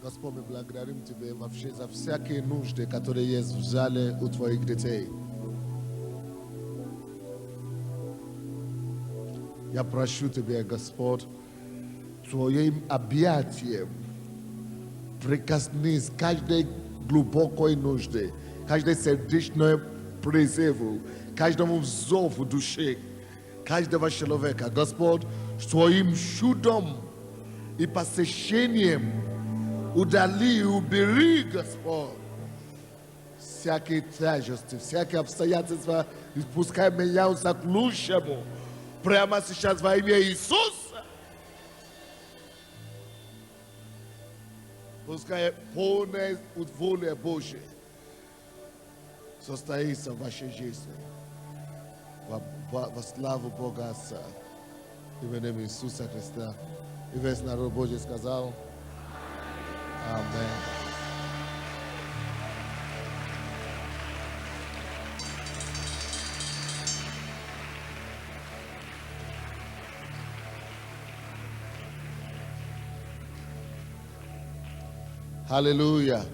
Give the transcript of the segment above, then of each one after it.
Господь, мы благодарим Тебя вообще за всякие нужды, которые есть в зале у Твоих детей. Я прошу Тебя, Господь, Твоим объятием прикоснись к каждой глубокой нужде, каждой сердечной призыву, каждому зову души, каждого человека. Господь, Твоим чудом и посещением удали и убери, Господь, всякие тяжести, всякие обстоятельства, и пускай меняются к лучшему. Прямо сейчас во имя Иисуса. Пускай полная воля Божья состоится в вашей жизни. Во славу Бога Отца. Именем Иисуса Христа. И весь народ Божий сказал: Аминь. Аллилуйя.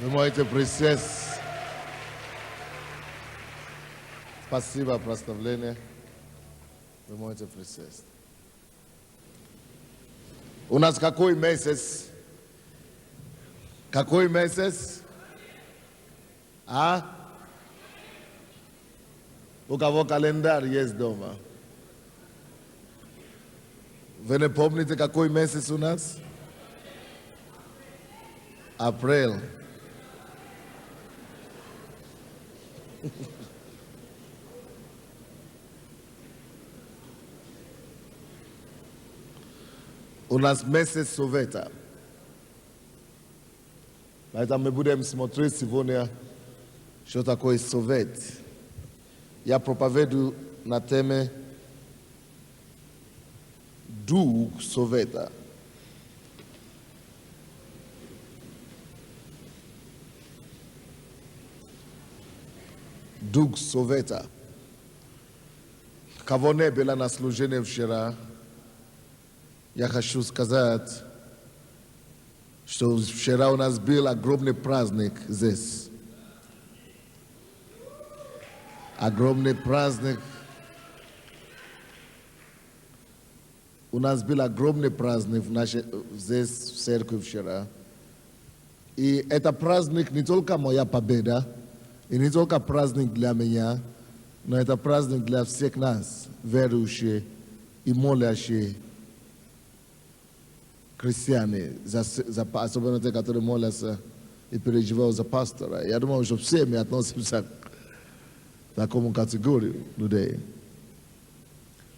Вы можете присесть. Спасибо за прославление. Вы можете присесть. У нас какой месяц? Какой месяц? А? У кого календарь есть дома? Вы не помните, какой месяц у нас? Апрель. У нас месяц совета. Поэтому мы будем смотреть сегодня, что такое совет. Я проповедую на теме Дух совета. Дух совета. Кого не было на служении вчера, я хочу сказать, что вчера у нас был огромный праздник здесь. Огромный праздник. У нас был огромный праздник здесь, в церкви вчера. И это праздник не только моя победа, и не только праздник для меня, но это праздник для всех нас, верующих и молящих христиане, особенно те, которые молятся и переживают за пастора. Я думаю, что все мы относимся к такому категорию людей.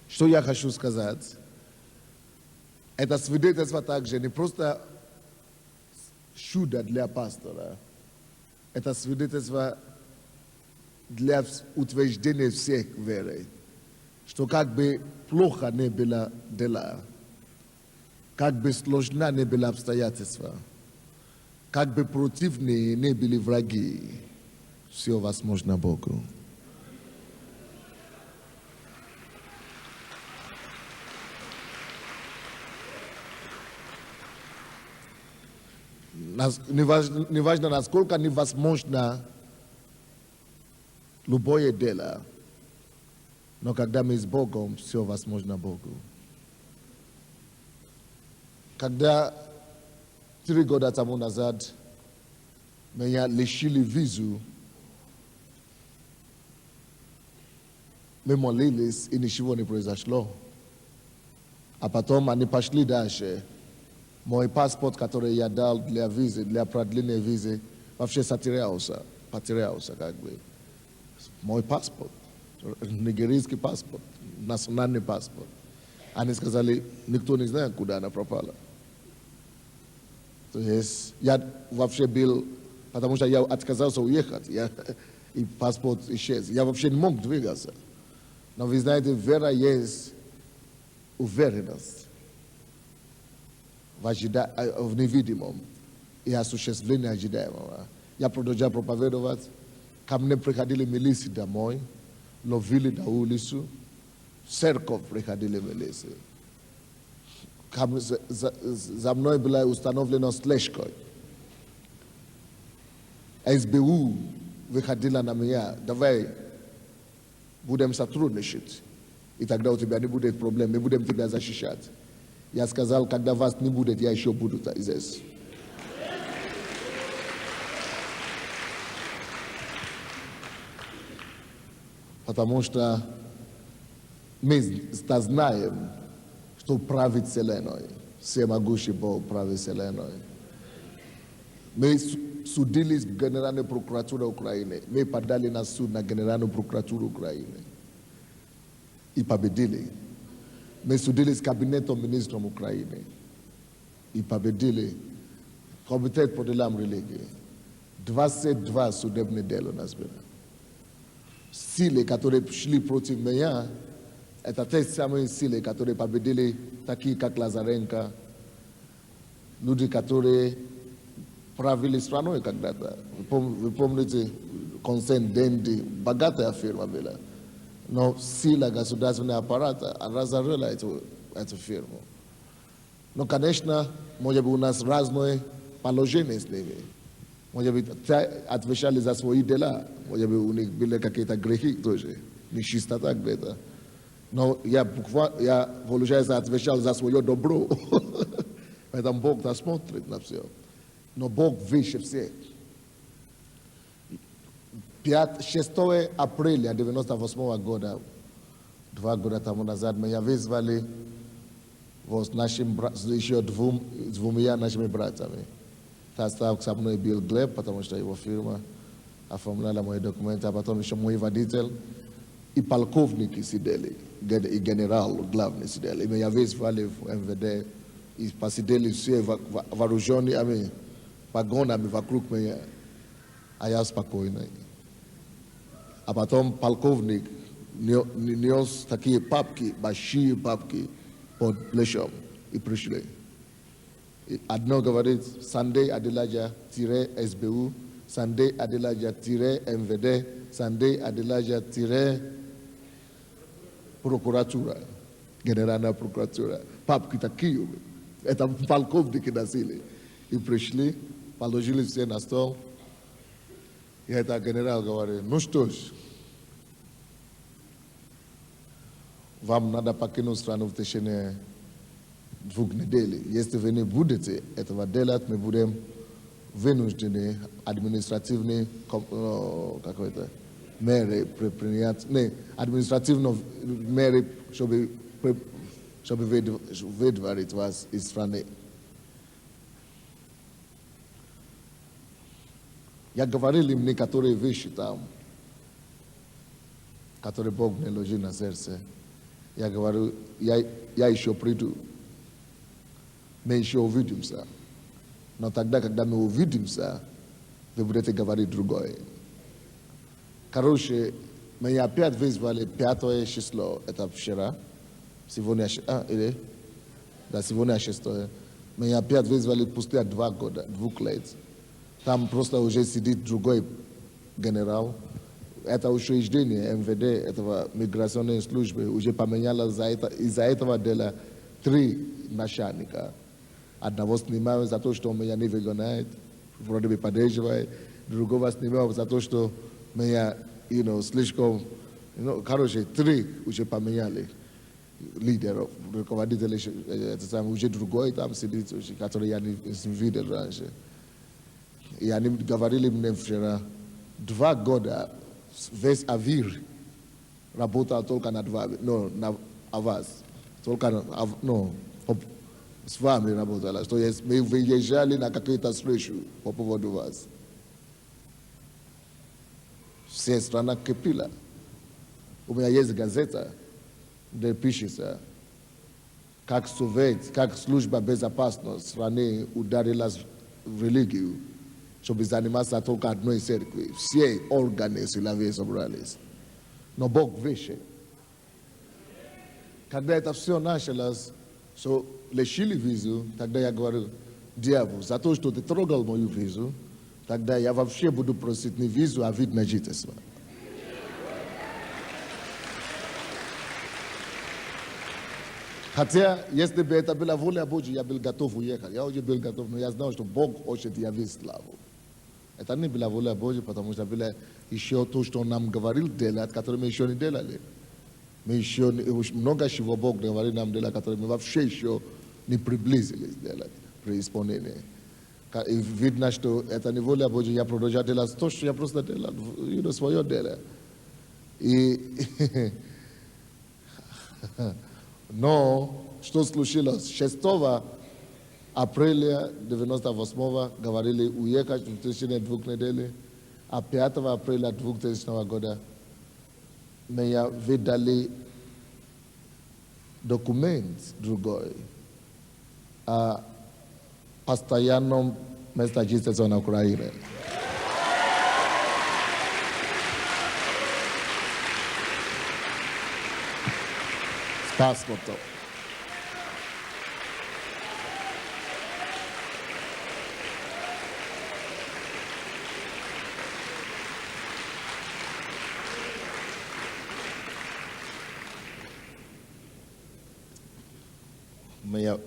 Что я хочу сказать? Это свидетельство также не просто чудо для пастора, это свидетельство для утверждения всех веры, что как бы плохо не было дела, как бы сложна не были обстоятельства, как бы противные не были враги, все возможно Богу. Неважно, насколько невозможно любое дело, но когда мы с Богом, все возможно Богу. Когда 3 года тому назад меня лишили визу, мы молились, и ничего не произошло. А потом они пошли дальше. Мой паспорт, который я дал для визы, для продления визы, вообще потерялся как бы. Мой паспорт, нигерийский паспорт, национальный паспорт. Они сказали, никто не знает, куда она пропала. То есть я вообще был, потому что я отказался уехать, и паспорт исчез. Я вообще не мог двигаться. Но вы знаете, вера есть уверенность в невидимом и осуществление ожидаемого. Я продолжал проповедовать, ко мне приходили милиции домой, ловили на улицу, церковь приходили милиции. za mной была установлена слежка. СБУ выходила на меня, давай будем сотрудничать, и тогда у тебя не будет проблем, мы будем тебя защищать. Я сказал, когда вас не будет, я еще буду здесь. Потому что мы знаем, что правит Вселенной, всемогущий Бог правит Вселенной. Мы судились в Генеральной прокуратуре Украины, мы подали на суд на Генеральную прокуратуру Украины и победили. Мы судились с Кабинетом министров Украины и победили. Комитет по делам религии. 22 судебных дел у нас было. Силы, которые шли против меня, это те самые силы, которые победили, такие как Лазаренко, люди, которые правили страной когда-то. Вы помните, концерн Денди, богатая фирма была. Но сила государственного аппарата разорила эту фирму. Но, конечно, может быть, у нас разное положение с ними. Может быть, отвечали за свои дела. Может быть, у них были какие-то грехи тоже. Нечистота где-то. Но я, получается, отвечал за свое добро. Поэтому Бог смотрит на все. Но Бог выше всех. 6 апреля 1998 года, 2 года тому назад, меня вызвали с еще двумя нашими братьями. Там со мной был Глеб, потому что его фирма оформляла мои документы, а потом еще мой водитель и полковники сидели, и генерал главный сидели. И меня вызвали в МВД, и посидели все вооруженными погонами вокруг меня, а я спокойный. А потом полковник нес такие папки, большие папки под плечом и пришли. И одно говорит Сандей Адиладжа-СБУ, Сандей Адиладжа-МВД, Сандей Адиладжа-прокуратура, Генеральная прокуратура. Папки такие. Это полковники носили. И пришли, положили все на стол. И это генерал говорит, ну что ж, вам надо покинуть страну в течение 2 недель. Если вы не будете этого делать, мы будем вынуждены административные меры предпринять, административные меры, чтобы выдворить вас из страны. Я говорил им некоторые вещи там, которые Бог мне ложил на сердце. Я говорю, я еще приду. Мы еще увидимся. Но тогда, когда мы увидимся, вы будете говорить другое. Короче, меня опять вызвали 5 число, это вчера. Сегодня, сегодня 6. Меня опять вызвали спустя 2 года, 2 лет. Там просто уже сидит другой генерал. Это учреждение МВД, этого миграционной службы, уже поменяло из-за этого дела 3 начальника. Одного снимают за то, что он меня не выгоняет, вроде бы поддерживает. Другого снимают за то, что меня, слишком... короче, 3 уже поменяли лидеров, руководителей. Уже другой там сидит, который я не видел раньше. И они говорили мне вчера, 2 года весь Авир работал только на вас. Только с вами работала. То есть мы выезжали на какие-то встречи по поводу вас. Вся страна кипела. У меня есть газета, где пишется, как служба безопасности страны ударила в религию, чтобы заниматься только одной церкви. Все органы силовые собрались. Но Бог выше. Когда это все началось, лишили визу, тогда я говорю, дьявол, за то, что ты трогал мою визу, тогда я вообще буду просить не визу, а вид на жительство. Хотя, если бы это была воля Божья, я был готов уехать. Я уже был готов, но я знал, что Бог хочет явить славу. Это не была воля Божья, потому что было еще то, что Он нам говорил делать, которое мы еще не делали. Мы еще много чего Бог говорил нам делать, которое мы вообще еще не приблизились делать при исполнении. И видно, что это не воля Божья, я продолжаю делать то, что я просто делал, свое дело. Но что случилось? 6 апреля 98 говорили уехать в течение 2 недель, а 5 апреля 2000 года мне выдали документ другой о постоянном месте жительства на Украине. С паспортом.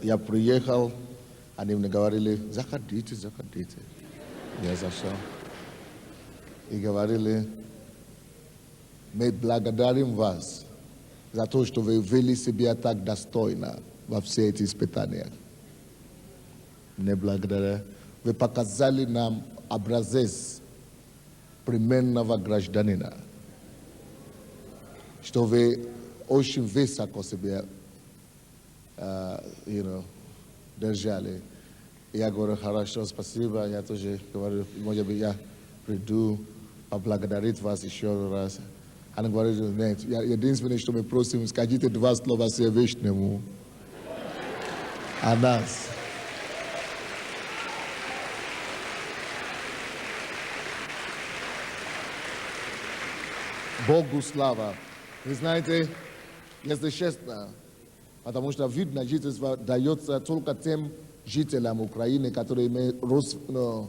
Я приехал, они мне говорили, заходите. Я зашел. И говорили, мы благодарим вас за то, что вы вели себя так достойно во все эти испытания. Мне благодаря. Вы показали нам образец примерного гражданина, что вы очень высоко себя держали. Я говорю, хорошо, спасибо. Я тоже говорю, может быть, я приду поблагодарить вас еще раз. Они говорят, нет, единственное, что мы просим, скажите 2 слова Всевышнему о нас. Богу слава. Вы знаете, если честно, потому что вид на жительство дается только тем жителям Украины, которые имеют родственную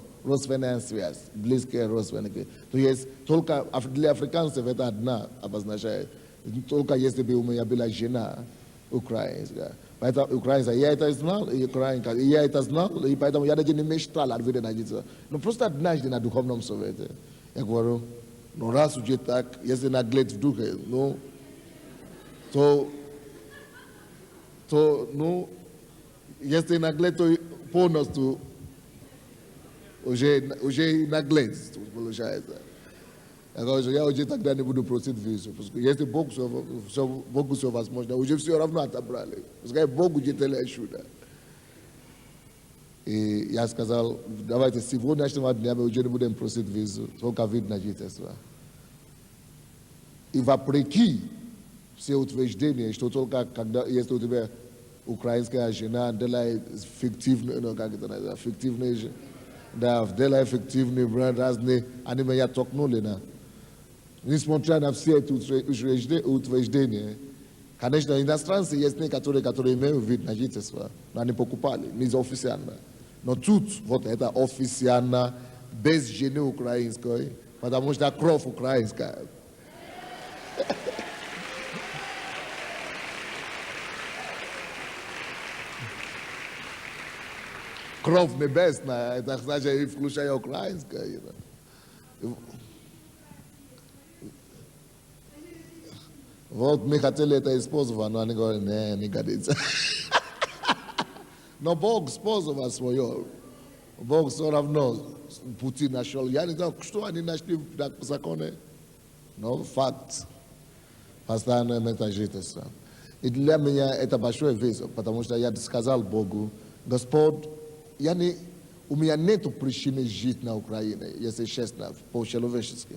связь, близкие родственники. То есть только для африканцев это одна обозначает. Только если бы у меня была жена украинская. Поэтому украинца, я это знал, и украинка, я это знал, и поэтому я даже не мечтал о виде на жительство. Но просто однажды на духовном совете. Я говорю, но раз уже так, если наглед в духе, то, если наглед, то полностью уже наглед получается. Я уже тогда не буду просить визу. Если Богу все возможно, уже все равно отобрали. Пускай Богу делает чудо. И я сказал, давайте сегодняшнего дня мы уже не будем просить визу, только вид на жительство. И вопреки все утверждения, что только когда, если у тебя украинская жена делает фиктивные, делает фиктивные бренд разные, они меня толкнули на. Несмотря на все эти утверждения, конечно, иностранцы есть некоторые, которые имеют вид на жительство, но они покупали, не официально. Но тут вот это официально, без жены украинской, потому что кровь украинская. Кровь небесная, это значит, включая украинская. Вот мы хотели это использовать, но они говорят, не годится. Но Бог использовал свое. Бог все равно пути нашел. Я не знаю, что они нашли в законе. Но факт. Постоянное метажительство. И для меня это большой вызов, потому что я сказал Богу, Господь, у меня нет причины жить на Украине, если честно, по-человечески.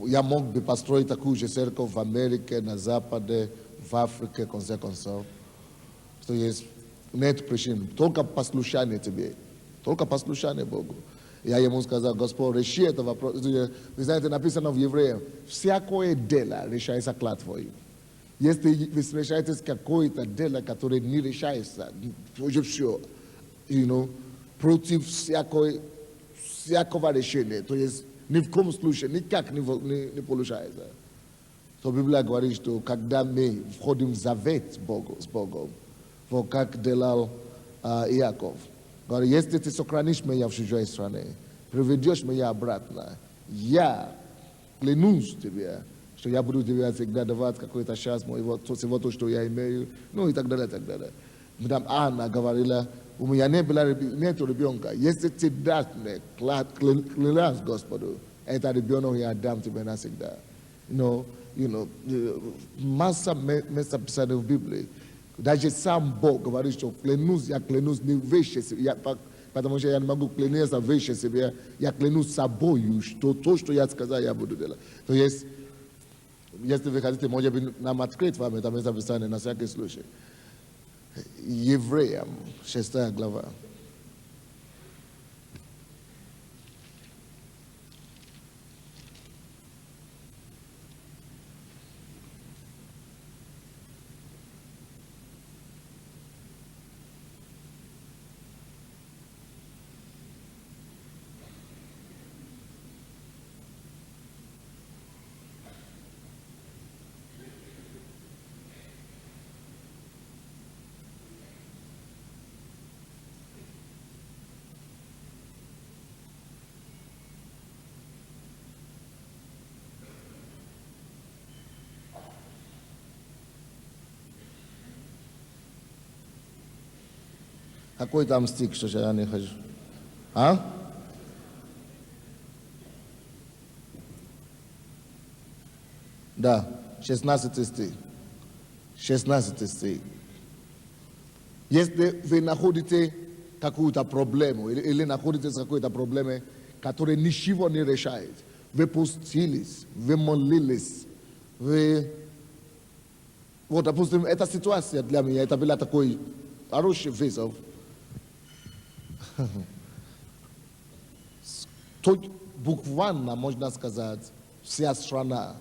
Я мог бы построить такую же церковь в Америке, на Западе, в Африке, в конце концов. То есть нет причин, только послушание тебе, только послушание Богу. Я ему сказал, Господь, реши этот вопрос. Вы знаете, написано в Евреях, всякое дело решается клятвой. Если вы решаете какое-то дело, которое не решается, уже все, против всякого решения, то есть ни в коем случае никак не получается. То Библия говорит, что когда мы входим в завет с Богом, вот как делал Иаков, говорит, если ты сохранишь меня в чужой стране, приведешь меня обратно, я клянусь тебе, что я буду тебе всегда давать какой-то шанс всего то, что я имею, ну и так далее, и так далее. Мадам Анна говорила, у меня нет ребенка, если ты дашь мне, клянусь Господу, это ребенок я дам тебе навсегда. Масса места писания в Библии. Даже сам Бог говорит, что я клянусь не выше себя, потому что я не могу клянуться выше себя, я клянусь собою, что то, что я сказал, я буду делать. То есть, если вы хотите, может быть, нам открыть вам это место писания на всякий случай. Евреям, 6 глава. Какой там стих, что я не хочу? А? Да, 16 стих. 16 стих. Если вы находите какую-то проблему или находитесь в какой-то проблеме, которая ничего не решает, вы пустились, вы молились, вы... Вот, допустим, эта ситуация для меня, это была такой хороший вызов. Тут буквально, можно сказать, вся страна,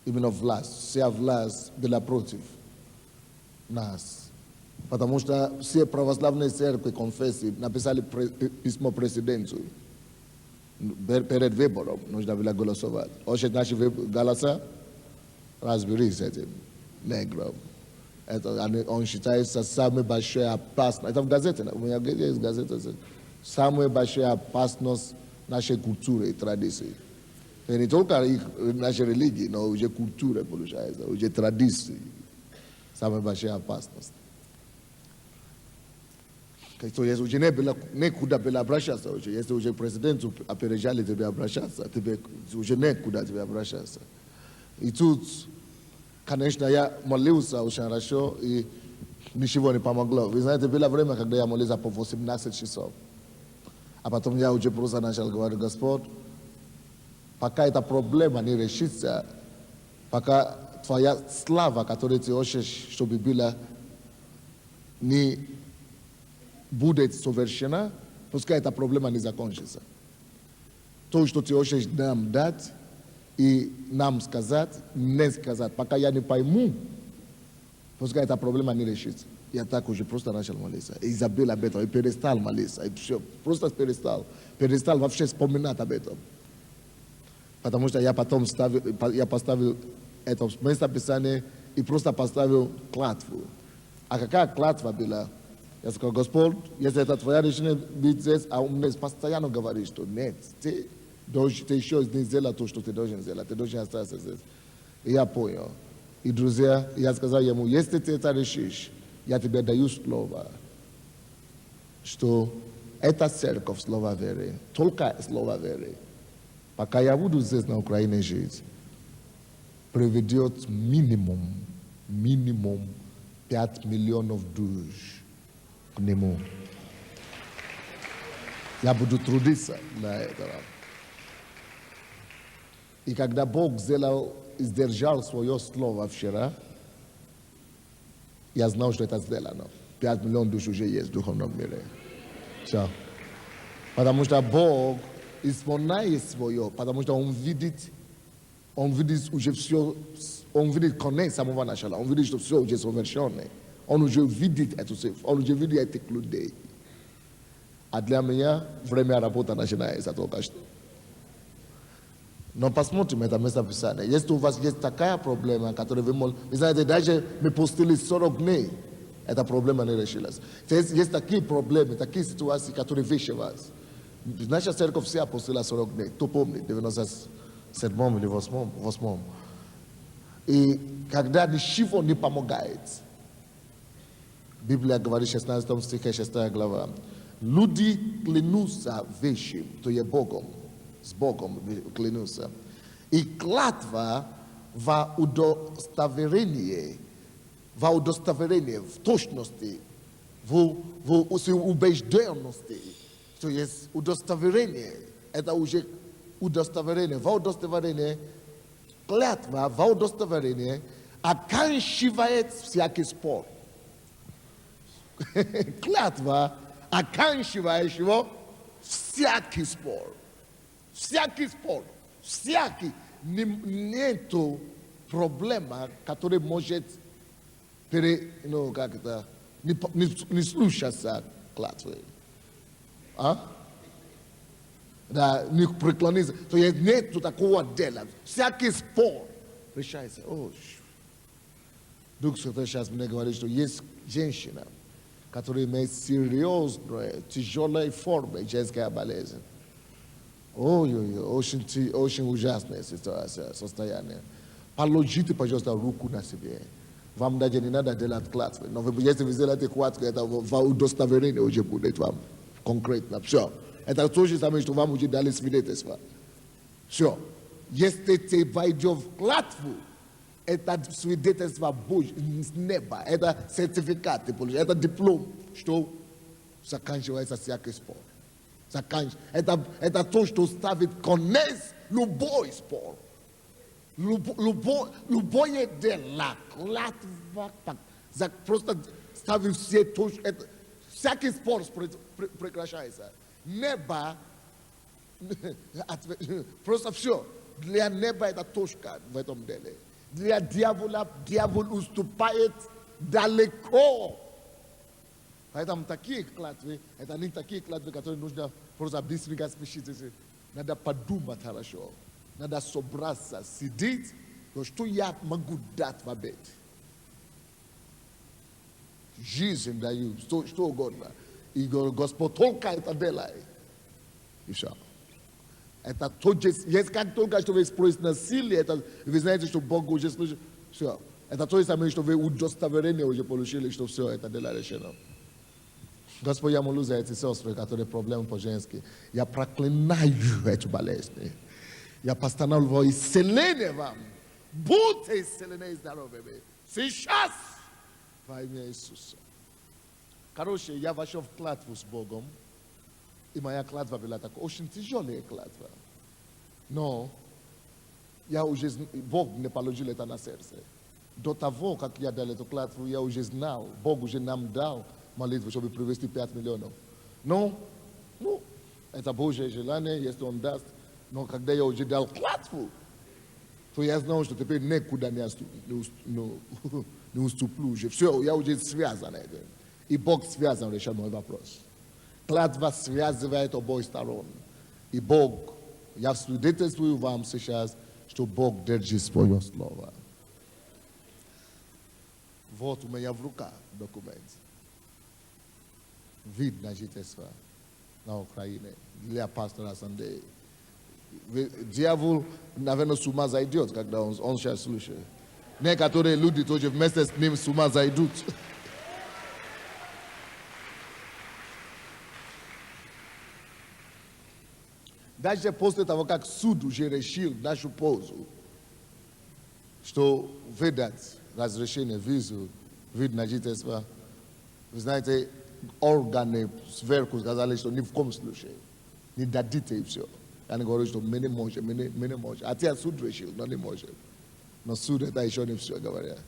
именно власть, вся власть была против нас. Потому что все православные церкви, конфессии написали письмо президенту перед выбором, нужно было голосовать. Очень наши голоса разберись с этим негром. Это, он считается самой большой опасностью. Это в газете, у меня есть газета. Самая большая опасность нашей культуры и традиции. И не только нашей религии, но уже культура, получается, уже традиции. Самая большая опасность. То есть уже некуда было обращаться. Если уже президент опережали тебе обращаться, уже некуда тебе обращаться. И тут, конечно, я молился очень хорошо, и ничего не помогло. Вы знаете, было время, когда я молился по 18 часов. А потом я уже просто начал говорить, Господь, пока эта проблема не решится, пока твоя слава, которую ты хочешь, чтобы была, не будет совершена, пускай эта проблема не закончится. То, что ты хочешь нам дать и нам сказать, не сказать, пока я не пойму, пускай эта проблема не решится. Я так уже просто начал молиться. Изабелла об этом, и перестал молиться. И все, просто перестал. Перестал вообще вспоминать об этом. Потому что я потом поставил это место Писания и просто поставил клятву. А какая клятва была? Я сказал, Господь, если это твоя решение быть здесь, а он мне постоянно говорит, что нет, ты еще не сделал то, что ты должен сделать, ты должен остаться здесь. И я понял. И, друзья, я сказал ему, если ты это решишь, я тебе даю слово, что эта церковь слова веры, только слова веры, пока я буду здесь на Украине жить, приведет минимум 5 миллионов душ к нему. Я буду трудиться на это. И когда Бог сдержал свое слово вчера, я знал, что это сделано. 5 миллионов душ уже есть в духовном мире. Все. Потому что Бог исполняет свое, потому что Он видит уже все, Он видит конец самого начала, Он видит, что все уже совершено. Он уже видит это все, Он уже видит это людей. А для меня время работы начинается только что. não posso muito mas também está pensando este tu vas este tacar problema que tu devemos exatamente daí me postili sorogne é da problema nele chilas este aqui problema está aqui situação que tu deves vas não é certo que você apostila sorogne tu pomni devemos as sermão de vos mom e когда не шиво не помогает Библия говорит 16 стихе 6 глава люди клянутся вещим то есть Богом с Богом клянутся. И клятва в удостоверение, в точности, в убежденности. То есть удостоверение, это уже удостоверение. В удостоверение, клятва в удостоверение оканчивает всякий спор. Клятва оканчивает его всякий спор. Всякий спор, всякий нету проблема, который может не слушаться клятвы. Да, не преклониться. То есть нету такого дела. Всякий спор решается. Дух Святой сейчас мне говорит, что есть женщина, которая имеет серьезную, тяжелой формы женская болезнь. Очень ужасная ситуация, состояние. Положите, пожалуйста, руку на себе. Вам даже не надо делать клятвы. Но если вы сделаете клятвы, это в удостоверение уже будет вам конкретно. Все. Это то же самое, что вам уже дали свидетельство. Все. Если ты войдешь в клятву, это свидетельство Божье с неба. Это сертификат, это диплом, что заканчивается всякий спор. Это то, что ставит конец любой спор. Любое дело, клятва, просто ставит все точки. Всякий спор прекращается. Небо, просто все. Для неба это точка в этом деле. Для дьявола, дьявол уступает далеко. Поэтому такие клятвы, это не такие клятвы, которые нужно просто быстренько спешить. Надо подумать хорошо. Надо собраться, сидеть, что я могу дать в обед. Жизнь даю, что угодно. И Господь только это делает. И все. Это тоже, если как только что вы спросите насилие, это, вы знаете, что Бог уже слышит. Все. Это то же самое, что вы удостоверение уже получили, что все это дело решено. Господь, я молюсь за эти сестры, которые проблемы по-женски. Я проклинаю эту болезнь. Я постановляю исцеление вам. Будьте исцелены и здоровыми. Сейчас во имя Иисуса. Короче, я вошел в клятву с Богом. И моя клятва была такая, очень тяжелая клятва. Но я уже, Бог мне положил это на сердце. До того, как я дал эту клятву, я уже знал, Бог уже нам дал молитву, чтобы привести 5 миллионов. Но, это Божье желание, если Он даст. Но когда я уже дал клятву, то я знал, что теперь никуда не уступлю уже. Все, я уже связан этим. И Бог связан, решил мой вопрос. Клятва связывает обоих сторон. И Бог, я свидетельствую вам сейчас, что Бог держит свое слово. Вот у меня в руках документ. Вид на жительство на Украине для пастора Сандея. Дьявол, наверное, с ума зайдет, когда он сейчас слушает. Некоторые люди тоже вместе с ним с ума зайдут. Даже после того, как суд уже решил нашу пользу, что выдать разрешение, визу, вид на жительство, вы знаете, органы сверху сказали, что ни в коем случае не дадите и все. Они говорят, что мы не можем. Хотя суд решил, но не можем. Но суд это еще не все, говорят.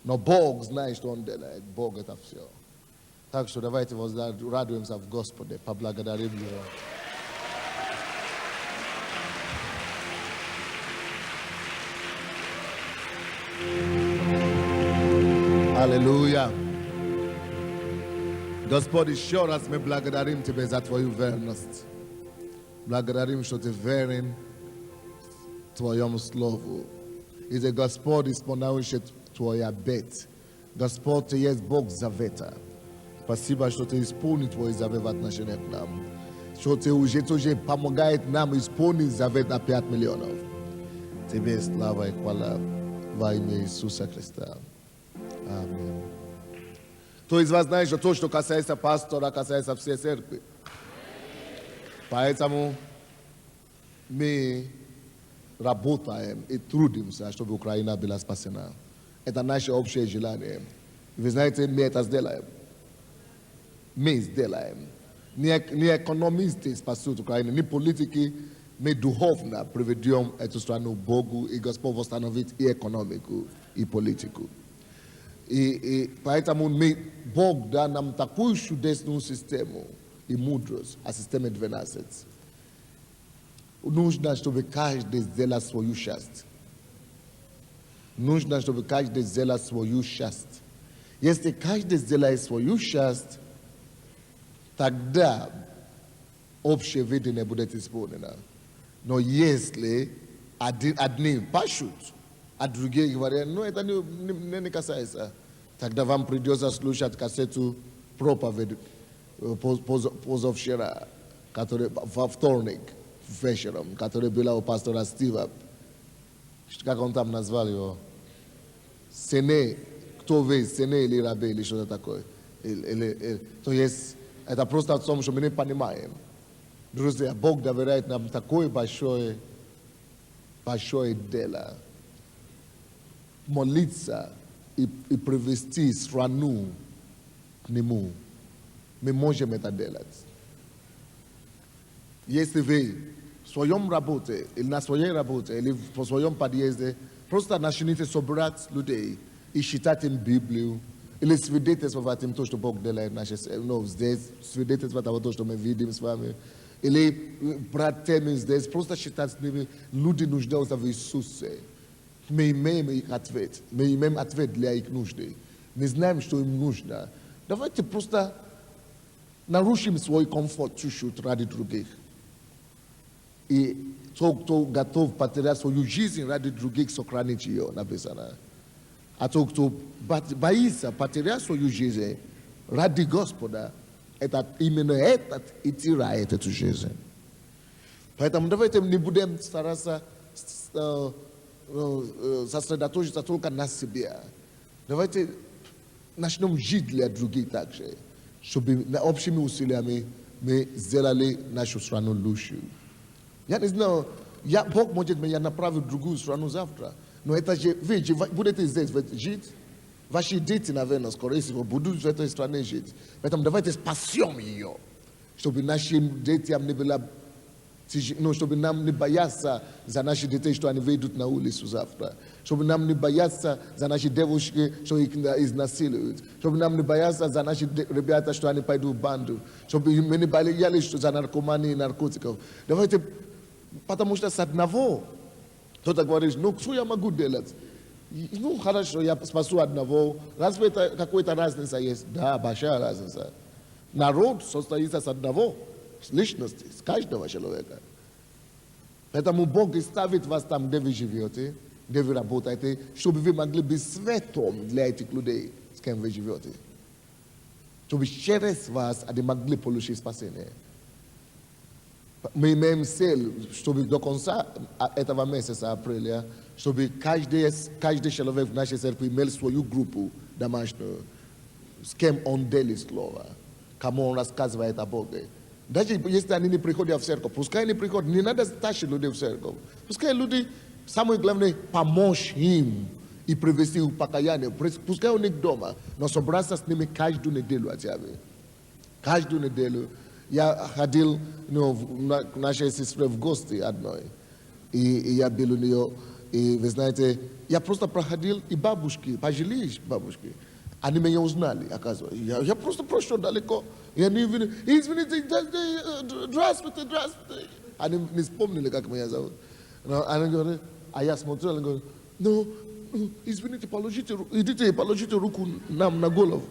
Но Бог знает, что Он делает. Бог это все. Так что давайте радуемся в Господе, поблагодарим Его. Аллилуйя. Господь, еще раз мы благодарим Тебя за Твою верность. Благодарим, что Ты верен твоем слову. И за Господь исполняющий твой обет. Господь, ты есть Бог завета. Спасибо, что ты исполнил твой завет в отношении к нам. Что ты уже помогает нам исполнить завет на 5 миллионов. Тебе слава и хвала во имя Иисуса Христа. Аминь. Кто из вас знает, что то, что касается пастора, касается всей церкви? Поэтому мы работаем и трудимся, чтобы Украина была спасена. Это наше общее желание. Вы знаете, мы это сделаем. Мы сделаем. Не экономисты спасут Украину, не политики, мы духовно приведем эту страну к Богу, и Господь восстановит и экономику, и политику. И поэтому Бог даст нам такую чудесную систему и мудрость, а система 12. Нужно, чтобы каждый сделал свою часть. Нужно, чтобы каждый сделал свою часть. Если каждый сделает свою часть, тогда общее видение будет исполнено. Но если одни пашут, а другие говорят, ну это не касается, тогда вам придется слушать кассету проповедь позавчера, который во вторник вечером, который была у пастора Стива. Как он там назвал его? Сене, кто вы, Сене или Рабе, или что-то такое. То есть, это просто о том, что мы не понимаем. Друзья, Бог доверяет нам такое большое дело. Молиться и привести страну к Нему. Мы можем это делать. Если вы в своем работе, или на своей работе, или в своем подъезде, просто начните собрать людей и читать им Библию, или свидетельствовать им то, что Бог делает здесь, свидетельствовать о том, что мы видим с вами, или брать темы здесь, просто читать с ними, люди нуждаются в Иисусе. Мы имеем их ответ, мы имеем ответ для их нужды. Мы знаем, что им нужно. Давайте просто нарушим свой комфорт чуть-чуть ради других. И тот, кто готов потерять свою жизнь ради других, сохранить ее, написано. А тот, кто боится потерять свою жизнь ради Господа, именно этот и теряет эту жизнь. Поэтому давайте не будем стараться сосредоточиться только на себе. Давайте начнем жить для других также, чтобы общими усилиями мы сделали нашу страну лучше. Я не знаю, Бог может меня направить в другую страну завтра. Но это же, вы будете здесь жить, ваши дети, наверное, скорее всего, будут в этой стране жить. Поэтому давайте спасем ее, чтобы нашим детям не было, чтобы нам не бояться за наши детей, что они выйдут на улицу завтра. Чтобы нам не бояться за наши девушки, что их изнасилуют. Чтобы нам не бояться за наши ребята, что они пойдут в банду. Чтобы мы не боялись за наркомании и наркотиков. Давайте, потому что с одного, кто-то говорит, ну что я могу делать? Ну хорошо, я спасу одного. Разве это какая-то разница есть? Да, большая разница. Народ состоит с одного, с личности, с каждого человека. Поэтому Бог ставит вас там, где вы живете, где вы работаете, чтобы вы могли быть светом для этих людей, с кем вы живете. Чтобы через вас они могли получить спасение. Мы имеем цель, чтобы до конца этого месяца, апреля, чтобы каждый человек в нашей церкви имел свою группу домашнюю, с кем он делит слово, кому он рассказывает о Боге. Даже если они не приходят в церковь, пускай они приходят, не надо тащить людей в церковь. Пускай люди, самое главное, помочь им и привести их в покаяние. Пускай у них дома, но собраться с ними каждую неделю хотя бы. Каждую неделю. Я ходил к нашей сестре в гости одной, и я был у нее, и вы знаете, я просто проходил, и бабушки, пожилые бабушки, они меня узнали, оказывается. Я просто прошел далеко, и они извините, здравствуйте. Они не вспомнили, как меня зовут. Они говорят, а я смотрел, они говорят, ну, извините, положите руку нам на голову.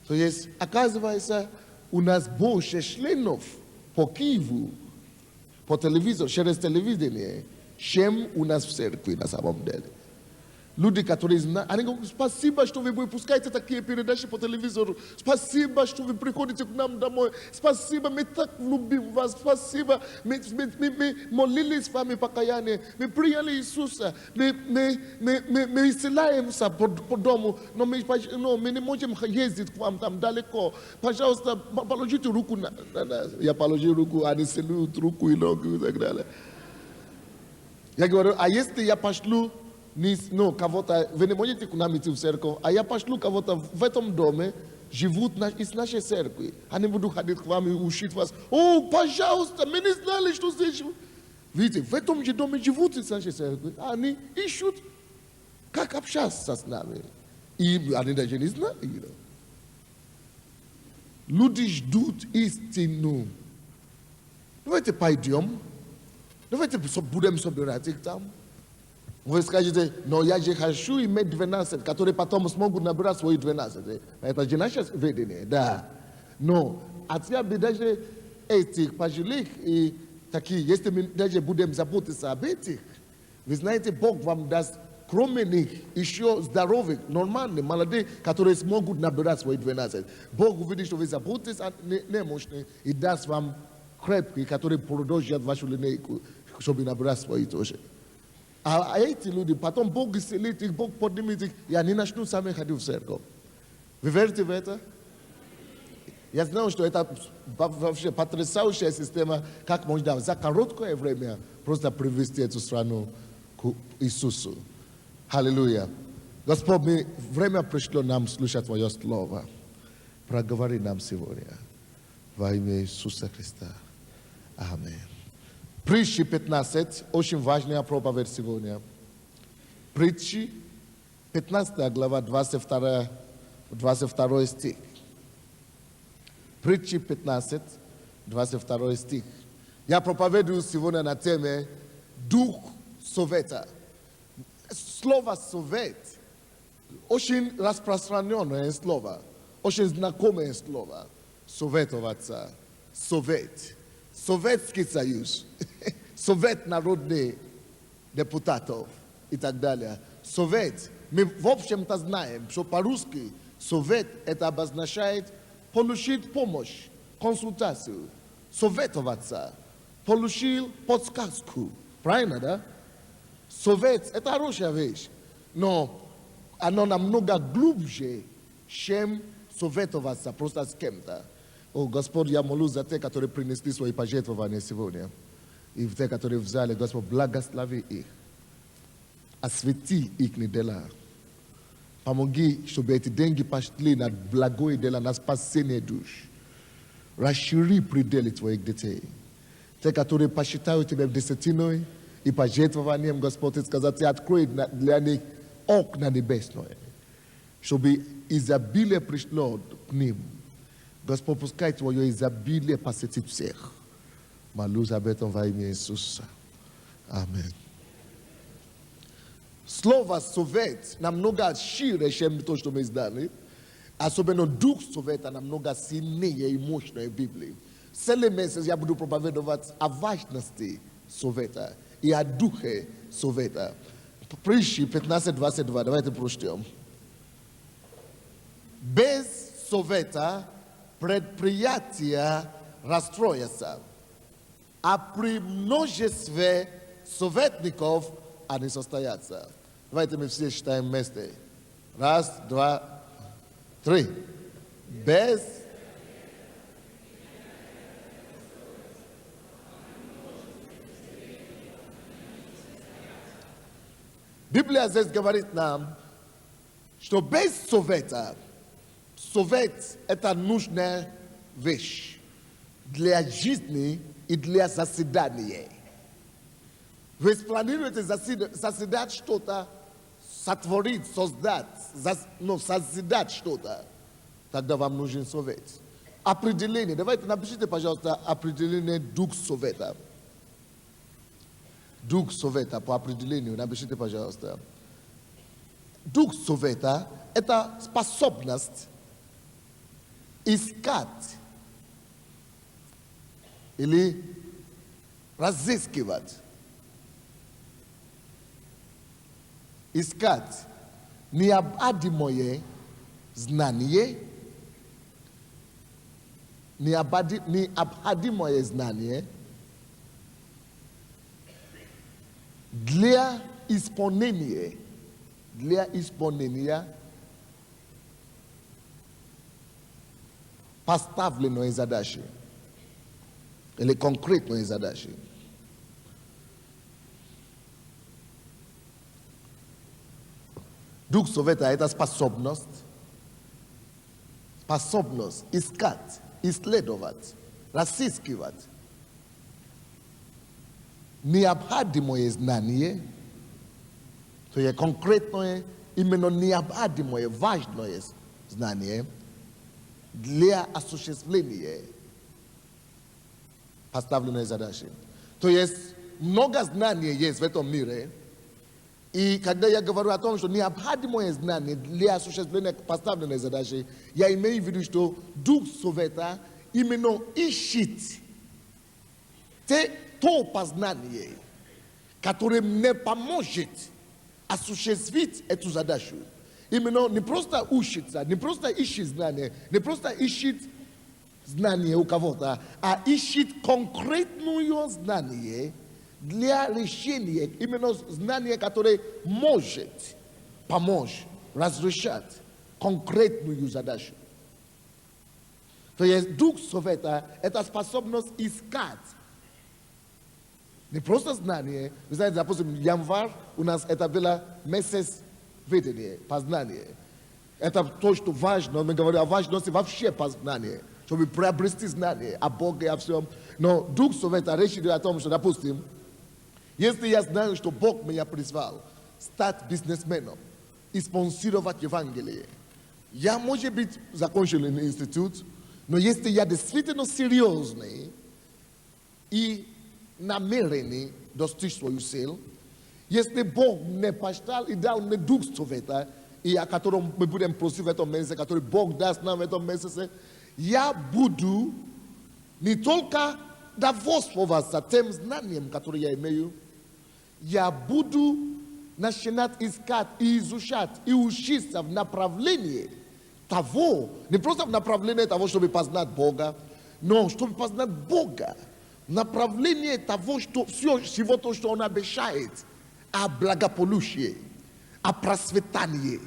То есть, оказывается, у нас больше членов по Киеву, по телевизору, через телевидение, чем у нас в церкви на самом деле. Люди, которые знают, они говорят, спасибо, что вы выпускаете такие передачи по телевизору. Спасибо, что вы приходите к нам домой. Спасибо, мы так любим вас. Спасибо, мы молились с вами покаяние. Мы приняли Иисуса. Мы исцеляемся по дому, но мы не можем ездить к вам там далеко. Пожалуйста, положите руку. Я положил руку, они целуют руку и ногу и так далее. Я говорю, а если я пошлю кого-то, вы не можете к нам идти в церковь, а я пошлю кого-то в этом доме, живут из нашей церкви. Они будут ходить к вам и учить вас. О, пожалуйста, мы не знали, что здесь живут. Видите, в этом же доме живут из нашей церкви. Они ищут, как общаться с нами. И они даже не знают. Люди ждут истину. Давайте пойдем. Давайте будем собирать их там. Вы скажете, но я же хочу иметь 12, которые потом смогут набрать свои 12. Это же наше видение, да. Но отца бы даже этих пожилых и такие, если мы даже будем заботиться об этих, вы знаете, Бог вам даст, кроме них, еще здоровых, нормальных, молодых, которые смогут набирать свои 12. Бог увидит, что вы заботитесь о немощных и даст вам крепкие, которые продолжат вашу линейку, чтобы набрать свои тоже. А эти люди, потом Бог исцелит их, Бог поднимет их, и они начнут сами ходить в церковь. Вы верите в это? Я знаю, что это вообще потрясающая система, как можно за короткое время просто привести эту страну к Иисусу. Аллилуйя. Господь, время пришло нам слушать Твое Слово. Проговори нам сегодня во имя Иисуса Христа. Аминь. Притчи 15, очень важная проповедь сегодня. Притчи, 15 глава, 22 стих. Притчи 15, 22 стих. Я проповедую сегодня на теме Дух Совета. Слово «совет» очень распространенное слово, очень знакомое слово. Советоваться, совет. Советский Союз, Совет народных депутатов и так далее. Совет. Мы в общем-то знаем, что по-русски совет это обозначает получить помощь, консультацию, советоваться, получил подсказку. Правильно, да? Совет это хорошая вещь, но оно намного глубже, чем советоваться просто с кем-то. О, Господь, я молюсь за те, которые принесли свои пожертвования сегодня. И те, которые взяли, Господь, благослови их. Освети их дела. Помоги, чтобы эти деньги пошли на благое дело, на спасение душ. Расшири пределы твоих детей. Те, которые посчитают тебя десятиной и пожертвованием, Господь, ты сказал, ты открой для них окна небесные. Чтобы изобилие пришло к ним. Господь, пускай Твое изобилие посетит всех. Молюсь об этом во имя Иисуса. Аминь. Слово «совет» намного шире, чем то, что мы знали. Особенно Дух Совета намного сильнее и мощнее в Библии. Целый месяц я буду проповедовать о важности Совета и о Духе Совета. Притчи 15:22. Давайте прочтем. Без Совета предприятия расстроятся, а при множестве советников они состоятся. Давайте мы все считаем вместе. 1, 2, 3. Без Библия здесь говорит нам, что без совета, совет это нужная вещь для жизни и для заседания. Вы спланируете заседать что-то, сотворить, создать, созидать что-то, тогда вам нужен совет. Определение. Давайте напишите, пожалуйста, определение Дух Совета. Дух Совета по определению. Напишите, пожалуйста. Дух Совета – это способность искать или разыскивать, искать необходимое знание, необходимое знание для исполнения поставленной задачи или конкретной задачи. Дух Совета – это способность искать, исследовать, разыскивать необходимое знание, то есть конкретное, именно необходимое, важное знание для осуществления поставленной задачи. То есть много знаний есть в этом мире, и когда я говорю о том, что необходимое знание для осуществления поставленной задачи, я имею в виду, что Дух Совета именно ищет то познание, которое мне поможет осуществить эту задачу. Именно не просто учится, не просто ищет знания, не просто ищет знание у кого-то, а ищет конкретное знание для решения, именно знание, которое может помочь разрешать конкретную задачу. То есть Дух Совета – это способность искать. Не просто знание. Вы знаете, допустим, январь у нас это было месяц видения, познания. Это то, что важно. Мы говорим о важности вообще познания, чтобы приобрести знание о Боге и о всем. Но Дух Совета речь идет о том, что, допустим, если я знаю, что Бог меня призвал стать бизнесменом и спонсировать Евангелие, я, может быть, закончил институт, но если я действительно серьезный и намеренный достичь свою цель, если Бог мне поставил и дал мне Дух Совета, и о котором мы будем просить в этом месяце, который Бог даст нам в этом месяце, я буду не только довольствоваться тем знанием, которое я имею, я буду начинать искать и изучать, и учиться в направлении того, не просто в направлении того, чтобы познать Бога, но чтобы познать Бога, в направлении того, что всего то, что Он обещает, о благополучии, о процветании,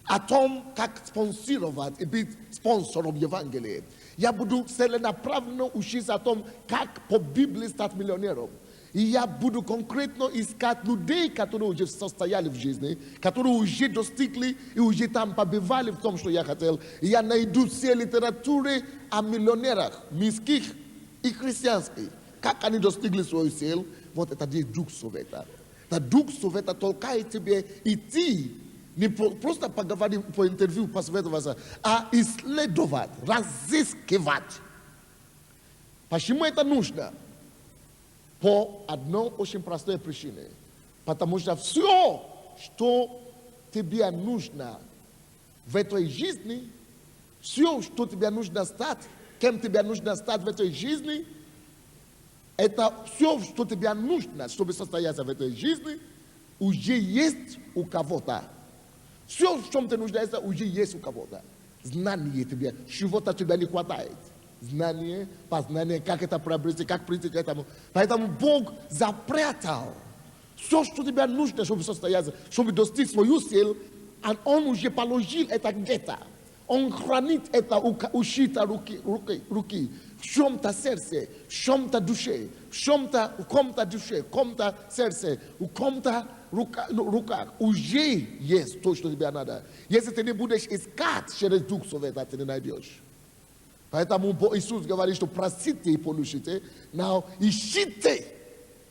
о том, как спонсировать и быть спонсором Евангелия. Я буду целенаправленно учиться о том, как по Библии стать миллионером. И я буду конкретно искать людей, которые уже состояли в жизни, которые уже достигли и уже там побывали в том, что я хотел. И я найду все литературы о миллионерах, мирских и христианских. Как они достигли свою цель? Вот это есть Дух Совета. Это Дух Совета толкает тебе идти, не просто поговорить по интервью, посоветоваться, а исследовать, разыскивать. Почему это нужно? По одной очень простой причине. Потому что все, что тебе нужно в этой жизни, все, что тебе нужно стать, кем тебе нужно стать в этой жизни, это все, что тебе нужно, чтобы состояться в этой жизни, уже есть у кого-то. Все, в чем ты нуждаешься, уже есть у кого-то. Знание тебе, чего-то тебе не хватает. Знание, познание, как это приобрести, как прийти к этому. Поэтому Бог запрятал все, что тебе нужно, чтобы состояться, чтобы достичь свою цель, а Он уже положил это где-то. Он хранит это у щита руки, в чем-то сердце, в чем-то душе, в ком-то душе, в ком-то сердце, в ком-то руках. Уже есть то, что тебе надо. Если ты не будешь искать через Дух Совета, ты не найдешь. Поэтому Иисус говорит, что просите и получите, но ищите.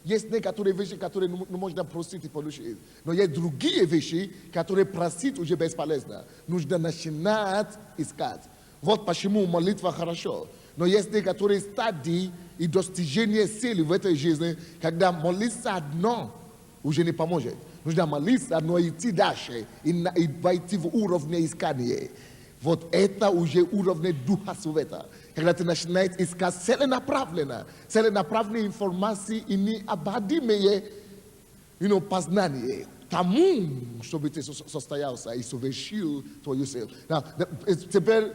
Есть некоторые вещи, которые не можно просить и получить. Но есть другие вещи, которые просить уже бесполезно. Нужно начинать искать. Вот почему молитва хорошо. Но есть некоторые стадии и достижения цели в этой жизни, когда молиться одно уже не поможет. Нужно молиться, но идти дальше и войти в уровне искания. Вот это уже уровень Духа Света. Когда ты начинаешь искать целенаправленные информации и необходимые познания тому, чтобы ты состоялся и совершил твою цель. Теперь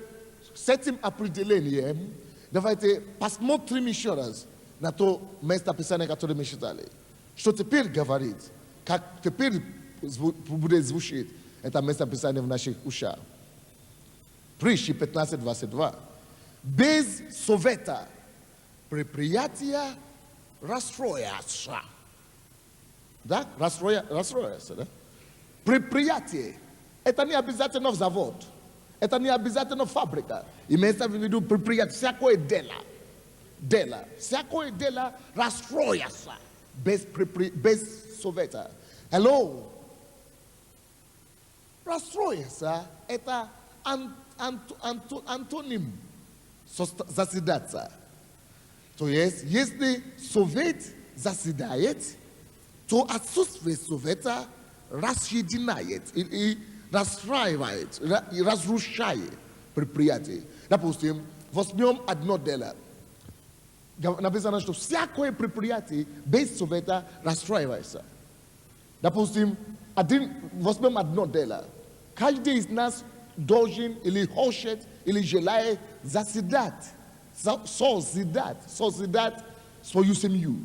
с этим определением давайте посмотрим еще раз на то место Писания, которое мы читали. Что теперь говорит, как теперь будет звучить это место Писания в наших ушах. Притчи 15:22. Без совета предприятия расстроятся. Да? Расстроятся, да? Предприятие – это не обязательно завод. Это не обязательно фабрика. Имеется в виду предприятие, всякое дело. Всякое дело расстроятся без совета. Hello? Расстроиться – это антоним заседаться. То есть, если совет заседает, то отсутствие совета разъединяет и расстраивает, и разрушает предприятие. Допустим, возьмем одно дело. Написано, что всякое предприятие без совета расстраивается. Допустим, возьмем одно дело. Каждый из нас должен или хочет, или желает заседать, созидать свою семью.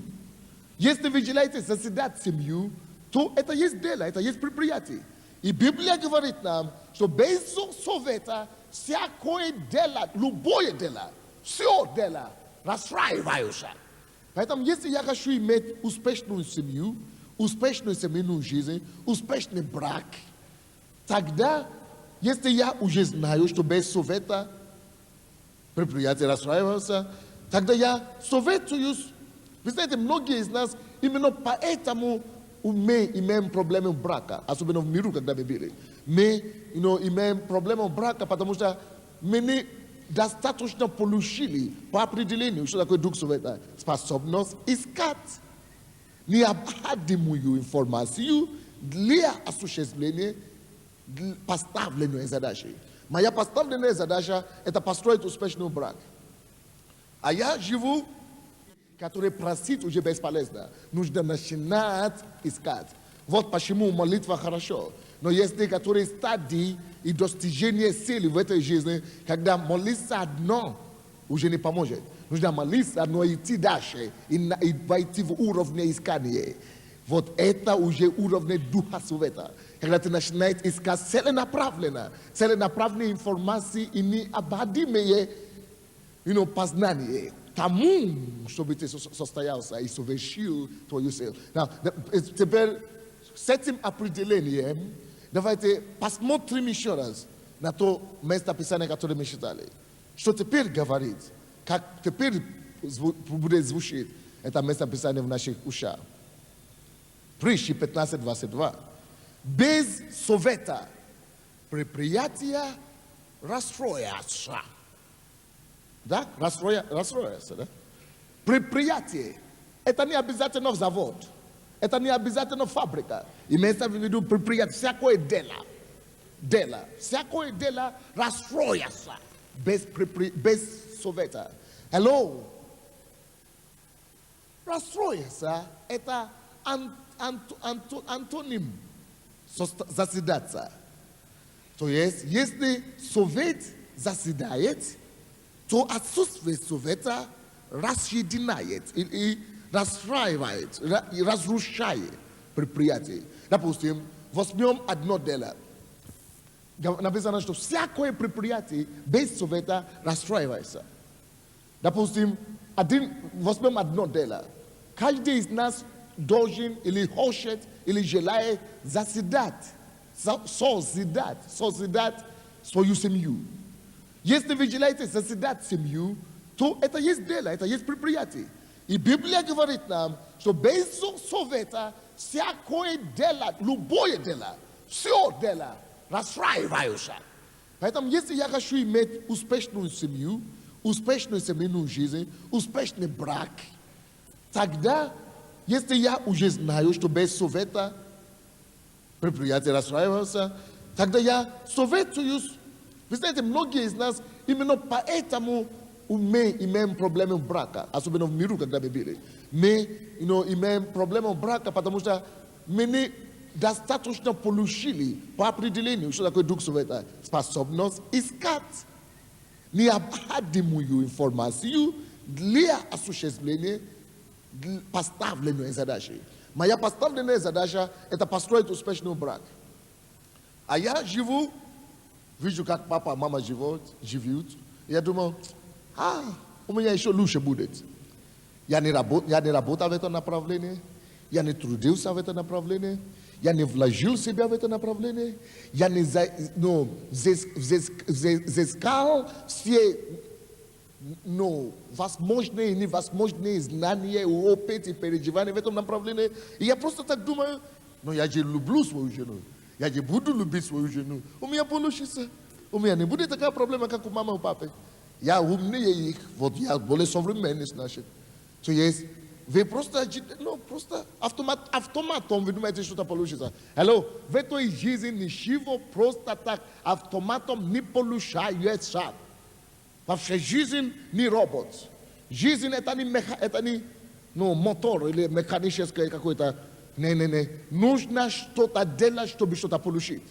Если вы желаете заседать семью, то это есть дело, это есть предприятие. И Библия говорит нам, что без совета всякое дело, любое дело, все дело расстраиваются. Поэтому, если я хочу иметь успешную семью, успешную семейную жизнь, успешный брак, тогда, если я уже знаю, что без совета предприятие расстраиваются, тогда я советуюсь. Вы знаете, многие из нас именно поэтому мы имеем проблемы брака, особенно в миру, когда мы были. Мы имеем проблемы брака, потому что мы не достаточно получили по определению, что такое Дух Света, способность искать необходимую информацию для осуществления поставленной задачи. Моя поставленная задача – это построить успешный брак. А я живу, который просить уже бесполезно. Нужно начинать искать. Вот почему молитва хорошо. Но есть некоторые стадии и достижения цели в этой жизни, когда молиться одно уже не поможет. Нужно молиться одно и идти дальше, и войти в уровень искания. Вот это уже уровень Духа Света. Когда ты начинаешь искать целенаправленные информации и необходимые познания тому, чтобы ты состоялся и совершил твою цель. Теперь с этим определением давайте посмотрим еще раз на то место Писания, которое мы читали. Что теперь говорит, как теперь будет звучить это место Писания в наших ушах. Притчи 15:22. Без совета предприятия расстроятся. Да? Расстроятся, да? Предприятие – это не обязательно завод. Это не обязательно фабрика. Имеется в виду предприятие, всякое дело. Всякое дело расстроятся без совета. Hello? Расстроиться – это антоним заседаться. То есть, если совет заседает, то отсутствие совета разъединяет и расстраивает, и разрушает предприятие. Допустим, возьмем одно дело. Написано, что всякое предприятие без совета расстраивается. Допустим, возьмем одно дело. Каждый из нас должен или хочет, или желает заседать, созидать свою семью. Если вы желаете заседать семью, то это есть дело, это есть предприятие. И Библия говорит нам, что без совета всякое дело, любое дело, все дело расстраиваются. Поэтому, если я хочу иметь успешную семью, успешную семейную жизнь, успешный брак, тогда, если я уже знаю, что без совета предприятие расстраивается, тогда я советуюсь. Вы знаете, многие из нас именно поэтому имеем проблемы в браке, особенно в миру, когда мы были. Мы имеем проблемы в браке, потому что мы не достаточно получили по определению, что такое Дух Святой, способность искать необходимую информацию для осуществления поставленной задачи. Моя поставленная задача – это построить успешный брак. А я живу, вижу, как папа, мама живут. Я думаю, у меня еще лучше будет. Я не работал в этом направлении, я не трудился в этом направлении, я не вложил себя в это направление, я не взыскал все возможные и невозможные знания, опыт и переживания в этом направлении. И я просто так думаю, я же люблю свою жену, я же буду любить свою жену. У меня получится. У меня не будет такая проблема, как у мамы и папы. Я умнее их, вот я более современный, значит. То есть, вы просто автоматом вы думаете, что-то получится. Hello, в этой жизни ничего просто так автоматом не получается. Вообще жизнь не робот. Жизнь это не мотор или механическое какое-то. Не. Нужно что-то делать, чтобы что-то получить.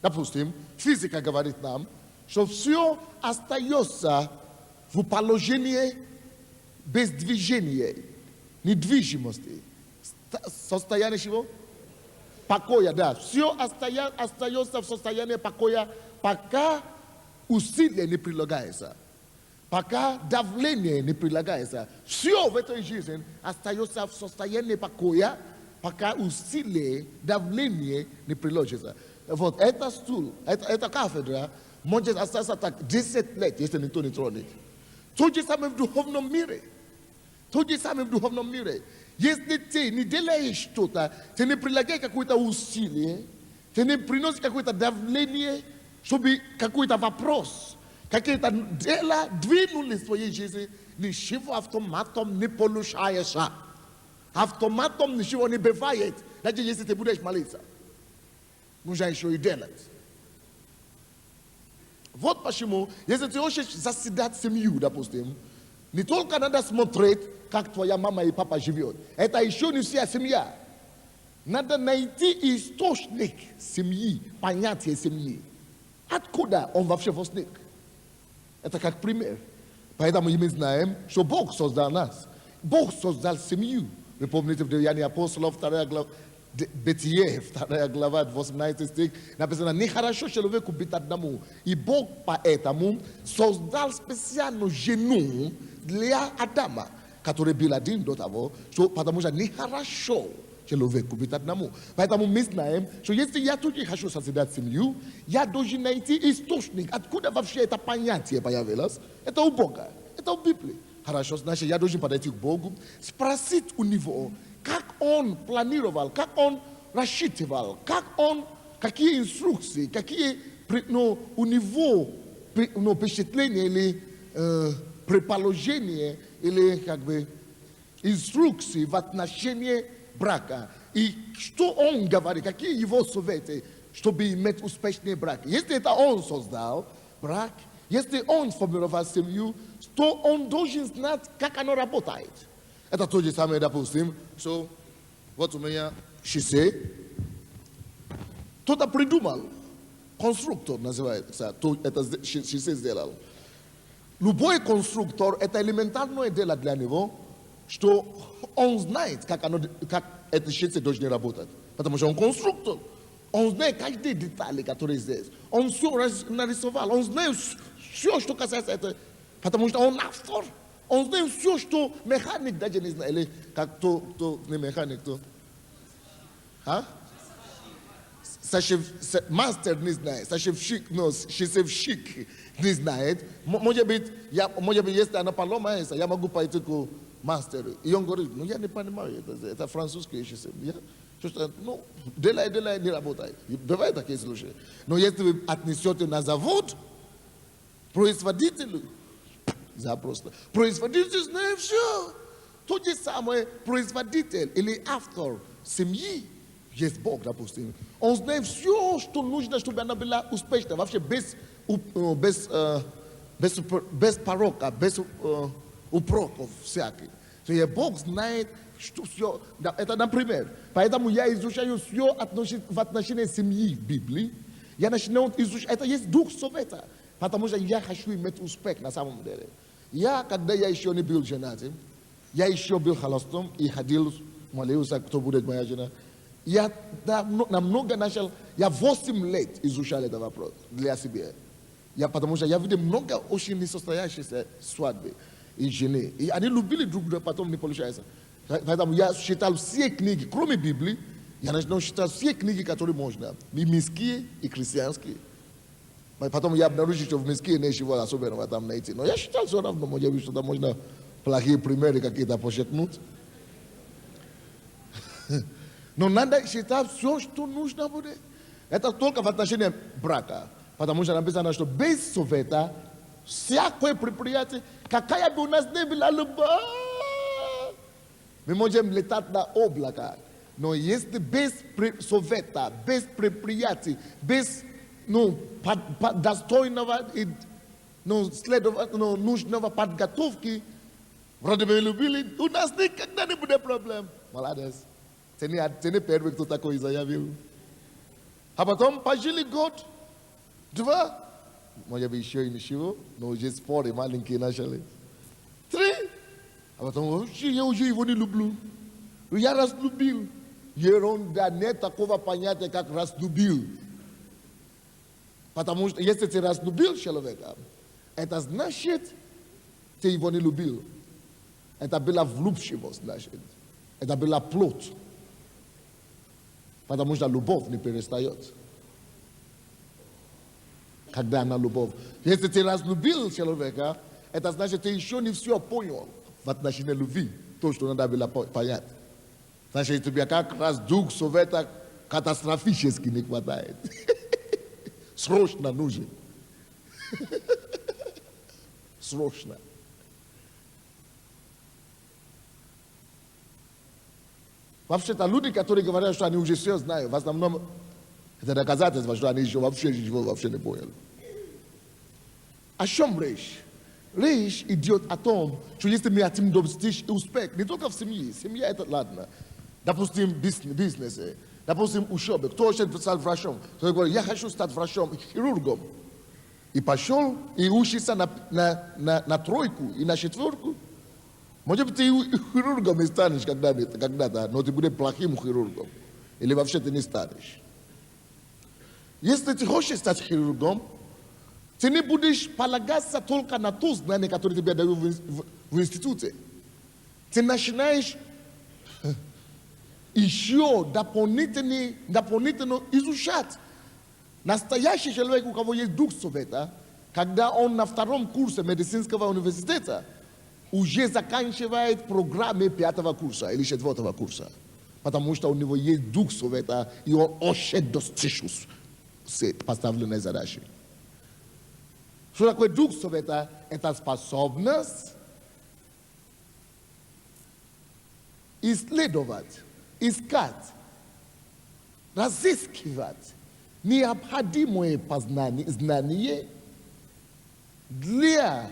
Допустим, физика говорит нам, что все остается в положении без движения, недвижимости. Состояние чего? Покоя, да. Все остается в состоянии покоя, пока усилие не прилагается. Пока давление не прилагается. Все в этой жизни остается в состоянии покоя, пока усилие, давление не приложится. Вот это стул, эта кафедра может остаться так 10 лет, если никто не тронет. То же самое в духовном мире. Если ты не делаешь что-то, ты не прилагаешь какое-то усилие, ты не приносишь какое-то давление, чтобы какой-то вопрос, какие-то дела двинулись в своей жизни, ничего автоматом не получается. Автоматом ничего не бывает, даже если ты будешь молиться. Нужно еще и делать. Вот почему, если ты хочешь заседать семью, допустим, не только надо смотреть, как твоя мама и папа живет. Это еще не вся семья. Надо найти источник семьи, понятие семьи. Откуда он вообще возник? Это как пример. Поэтому мы знаем, что Бог создал нас. Бог создал семью. Вы помните в Деянии апостолов, 2 глава, Бытие, 2 глава, 18 стих, написано, нехорошо человеку быть одному. И Бог поэтому создал специальную жену для Адама, который был один до того, потому что нехорошо человеку быть одному. Поэтому мы знаем, что если я тоже хочу создать семью, я должен найти источник, откуда вообще это понятие появилось. Это у Бога, это у Библии. Хорошо, значит, я должен подойти к Богу, спросить у Него, как Он планировал, как Он рассчитывал, какие инструкции, какие у Него впечатления или предположения, или как бы инструкции в отношении брака. И что Он говорит, какие Его советы, чтобы иметь успешный брак. Если это Он создал брак, если Он сформировал семью, то Он должен знать, как оно работает. Это то же самое, допустим, что вот у меня шоссе, кто-то придумал, конструктор называется, это шоссе сделал. Любой конструктор, это элементарное дело для него, что он знает, как это шоссе должно работать. Потому что он конструктор. Он знает каждые детали, которые здесь. Он все нарисовал. Он знает все, что касается этого. Потому что он автор. Он знает все, что механик даже не знает. Или как кто не механик, то. Мастер не знает. Шоссевщик не знает. Может быть, если она поломается, я могу пойти к мастеру. И он говорит, я не понимаю, это французский шоссе. Делай, не работает. Бывает такие случаи. Но если вы отнесете на завод, производителю, запросто. Производитель знает все. То же самое производитель или автор семьи, есть Бог, допустим. Он знает все, что нужно, чтобы она была успешна. Вообще без без порока, без упреков всяких. То есть Бог знает, что все. Это, например, поэтому я изучаю все в отношении семьи в Библии. Я начинаю изучать, это есть Дух Совета, потому что я хочу иметь успех на самом деле. Когда я еще не был женатым, я еще был холостым и ходил, молился, кто будет моя жена. Я намного начал, я 8 лет изучал этот вопрос для себя. Потому что я видел много очень несостоящихся свадьбы и жены. И они любили друг друга, потом не получается. Поэтому я читал все книги, кроме Библии, я начал читать все книги, которые можно. И мирские, и христианские. Потом я обнаружил, что в мирские ничего особенного там найти. Но я считал все равно, может быть, что там можно плохие примеры какие-то подчеркнуть. Но надо считать все, что нужно будет. Это только в отношении брака. Потому что написано, что без совета всякое предприятие, какая бы у нас ни была любовь, мы можем летать на облака. Но если без совета, без предприятий, без достойного и нужного подготовки, вроде бы любили, у нас никогда не будет проблем. Молодец. Ты не первый, кто такой заявил. А потом пожили год, 2, может быть еще и ничего, но уже споры маленькие начали. 3, а потом я уже его не люблю. Я разлюбил. Ерунда, нет такого понятия, как разлюбил. Потому что если ты разлюбил человека, это значит, ты его не любил. Это была влюбчивость, значит. Это была плоть. Потому что любовь не перестает. Когда она любовь. Если ты разлюбил человека, это значит, ты еще не все понял в отношении любви. То, что надо было понять. Значит, тебе как раз Дух Совета катастрофически не хватает. Срочно нужен. Срочно. Вообще-то люди, которые говорят, что они уже все знают, в основном это доказательство, что они еще вообще ничего не поняли. О чем речь? Речь идет о том, что если мы хотим достичь успех, не только в семье, семья это ладно, допустим, бизнесе, допустим, учебе, кто хочет стать врачом, кто говорит, я хочу стать врачом, хирургом, и пошел, и учится на 3 и на 4, может быть, ты хирургом не станешь когда-то, но ты будешь плохим хирургом, или вообще ты не станешь. Если ты хочешь стать хирургом, ты не будешь полагаться только на то знание, которое тебе дают в институте. Ты начинаешь еще дополнительно изучать. Настоящий человек, у кого есть Дух Совета, когда он на 2-м курсе медицинского университета, уже заканчивает программы 5-го курса или 4-го курса. Потому что у него есть Дух Совета, и он очень достиг поставленной задачи. Что такое Дух Совета? Это способность исследовать, искать, разыскивать необходимое знание для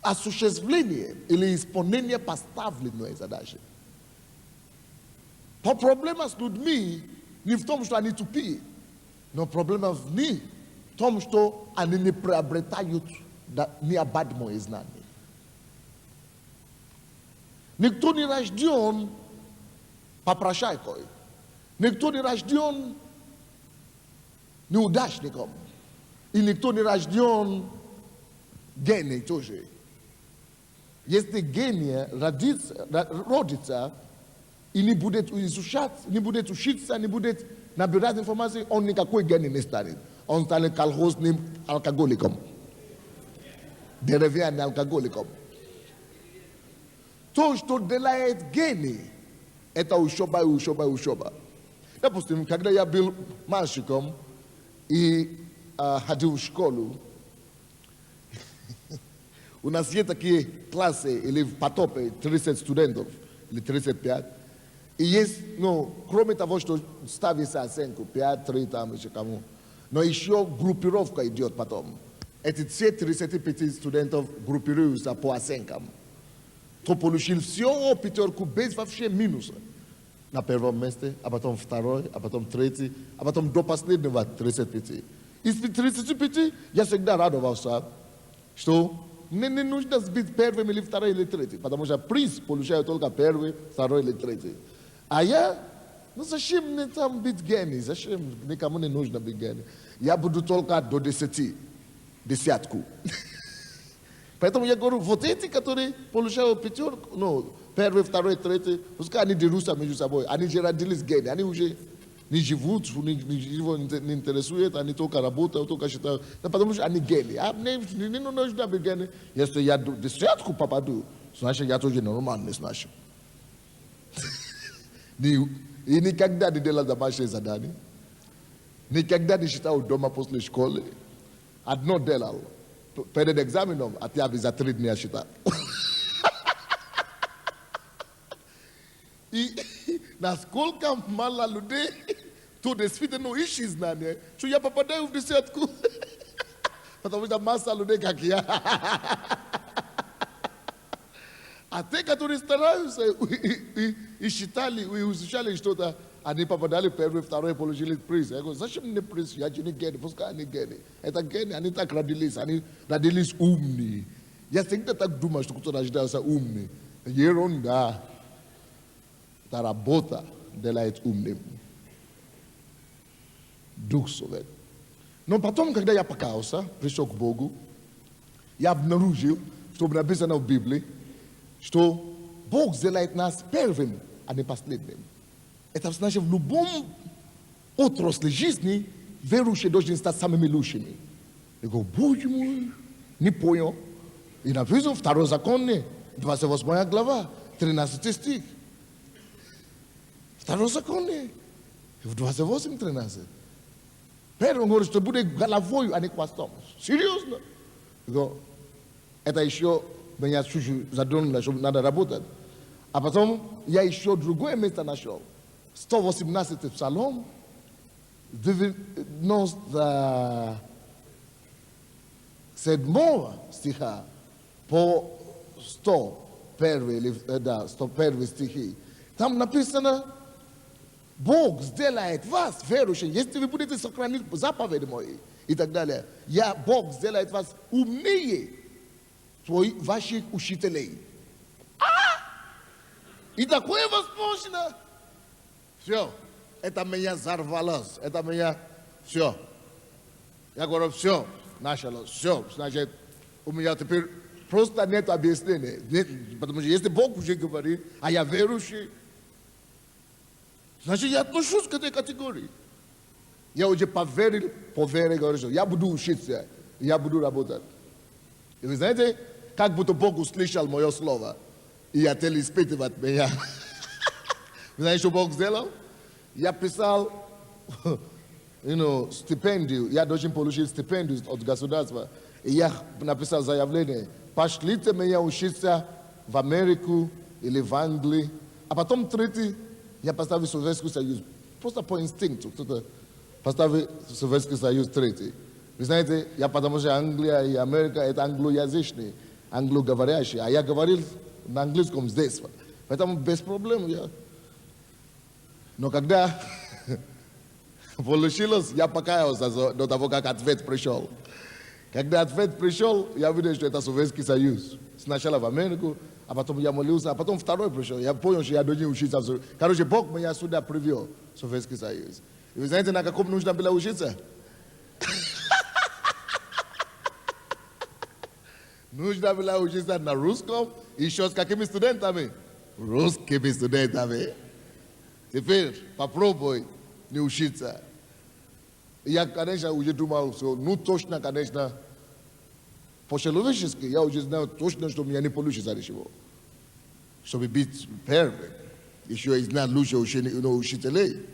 осуществления или исполнения поставленной задачи. Проблема с людьми не в том, что они тупые, но проблема в них в том, что они не приобретают необходимое знание. Никто не рожден попрошайкой. Никто не рожден неудачником. И никто не рожден гений тоже. Если гений родится и не будет изучать, не будет учиться, не будет набирать информации, он никакой гений не станет. Он станет колхозным алкоголиком. Деревянным алкоголиком. То, что делает гений, это учеба. Допустим, когда я был мальчиком и ходил в школу, у нас есть такие классы, или в потопе 30 студентов, или 35. И есть, кроме того, что ставится оценку, 5, 3 там еще кому, Но еще группировка идет потом. Эти все 35 студентов группируются по оценкам. Кто получил все пятерку без вообще минуса. На первом месте, а потом второй, а потом третий, а потом до последнего 35. Из 35 я всегда радовался, что мне не нужно быть первым или вторым или третьим, потому что приз получаю только первый, второй или третий. А я, зачем мне там быть гений? Зачем никому не нужно быть гений? Я буду только до 10, десятку. Поэтому я говорю, вот эти, которые получают пятерку, первый, второй, третий, пускай они дерутся между собой, они же родились гении, они уже не живут, ничего не интересует, они только работают, только считают, потому что они гении. А мне не нужно быть гений. Если я десятку попаду, значит, я тоже нормальный, значит. И никогда не делал домашнее задание, никогда не считал дома после школы, одно делал. Перед экзаменом, а я за 3 дня считал. И насколько мало людей, то действительно ищут знания, что я попадаю в десятку. Потому что масса людей, как я. А те, которые стараются и считали, и изучали что-то, они попадали первый, второй, получили приз. Я говорю, зачем мне приз? Я же не гений, пускай они гений. Это гений, они так родились умные. Я всегда так думаю, что кто рождается умный. Ерунда. Это работа делает умным. Дух Святой. Но потом, когда я покаялся, пришел к Богу, я обнаружил, что написано в Библии, что Бог сделает нас первым, а не последним. Это значит, в любом отрасли жизни верующие должны стать самыми лучшими. Я говорю, Боже мой, не понял. И написано, 2 закон, 28 глава, 13 стих. 2 закон, в 28-13. Первый говорит, что будет головой, а не хвостом. Серьезно? Я говорю, это еще меня чуть-чуть задумало, что надо работать. А потом я еще другое место нашел. 118 псалом, 97 стиха по 101 стихи. Там написано, Бог сделает вас верующим, если вы будете сохранить заповеди мои и так далее. Бог сделает вас умнее ваших учителей. И такое возможно. Все. Это меня взорвалось. Это меня все. Я говорю, все. Началось. Все. Значит, у меня теперь просто нет объяснения. Нет, потому что если Бог уже говорит, а я верующий, значит, я отношусь к этой категории. Я уже поверил, говорю, что я буду учиться, я буду работать. И вы знаете, как будто Бог услышал мое слово и хотел испытывать меня. Вы знаете, что Бог сделал? Я писал, стипендию, я должен получить стипендию от государства. И я написал заявление, пошлите меня учиться в Америку или в Англии. А потом третий, я поставил Советский Союз. Просто по инстинкту. Кто-то поставил Советский Союз третий. Вы знаете, потому что Англия и Америка это англоязычные, англоговорящие. А я говорил на английском здесь. Поэтому без проблем я. Но когда получилось, я покаялся до того, как ответ пришел. Когда ответ пришел, я видел, что это Советский Союз. Сначала в Америку, а потом я молился, а потом второй пришел. Я понял, что я должен учиться. Короче, Бог меня сюда привел, Советский Союз. И вы знаете, на каком нужно было учиться? Нужно было учиться на русском, еще с какими студентами? Русскими студентами. Теперь попробуй не учиться. Я, конечно, уже думал, что, точно, конечно, по-человечески, я уже знаю точно, что у меня не получится ничего. Чтобы быть первым, еще и знать лучше учителей.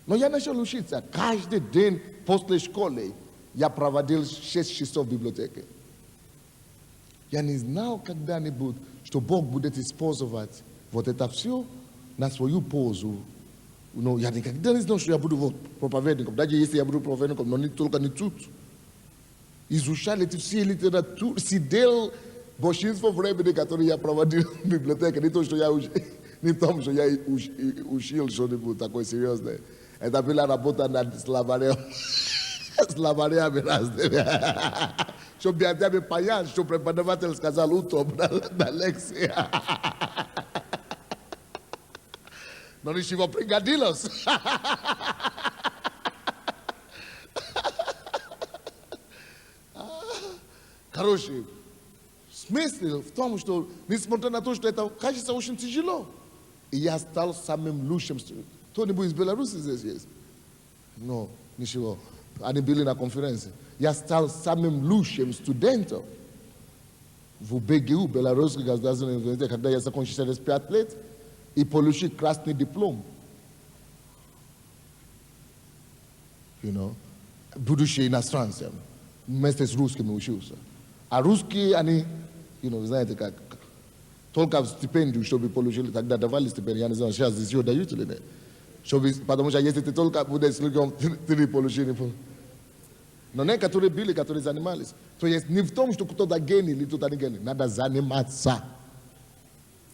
Но я начал учиться. Каждый день после школы я проводил 6 часов в библиотеке. Я не знал когда-нибудь, что Бог будет использовать вот это все на свою пользу No, ya nikakidana hizo ya budu propavednikom. Daje yesi ya budu propavednikom no ni tolka ni tutu. Izushale tifsi literatura si del boshins for vreme de katori ya pravadi biblioteca ni to ya ni tom ya ushil sho de buta ko serious ne. Eta pila na bota na slavaria. Slavaria beraz de. Sho biatia be payan, sho preparava tel casal uto da Alexia. Non riuscivo a pregadilos. Короче, в смысле в том, что несмотря на то, что это кажется очень тяжело, и я стал самым лучшим. Кто-нибудь из Беларуси здесь есть? Но ничего, они были на конференции. Я стал самым лучшим студентом в БГУ, Белорусский государственный университет, когда я закончил через 5 лет, и получил красный диплом. Будучи иностранцем, вместе с русскими учился. А русские, они, знаете как, только стипендию, чтобы получили, тогда давали стипендию, я не знаю, сейчас еще дают или нет. Потому что если ты только будешь слишком, ты получили. Но некоторые были, которые занимались. То есть не в том, что кто-то гений или кто-то не гений, надо заниматься.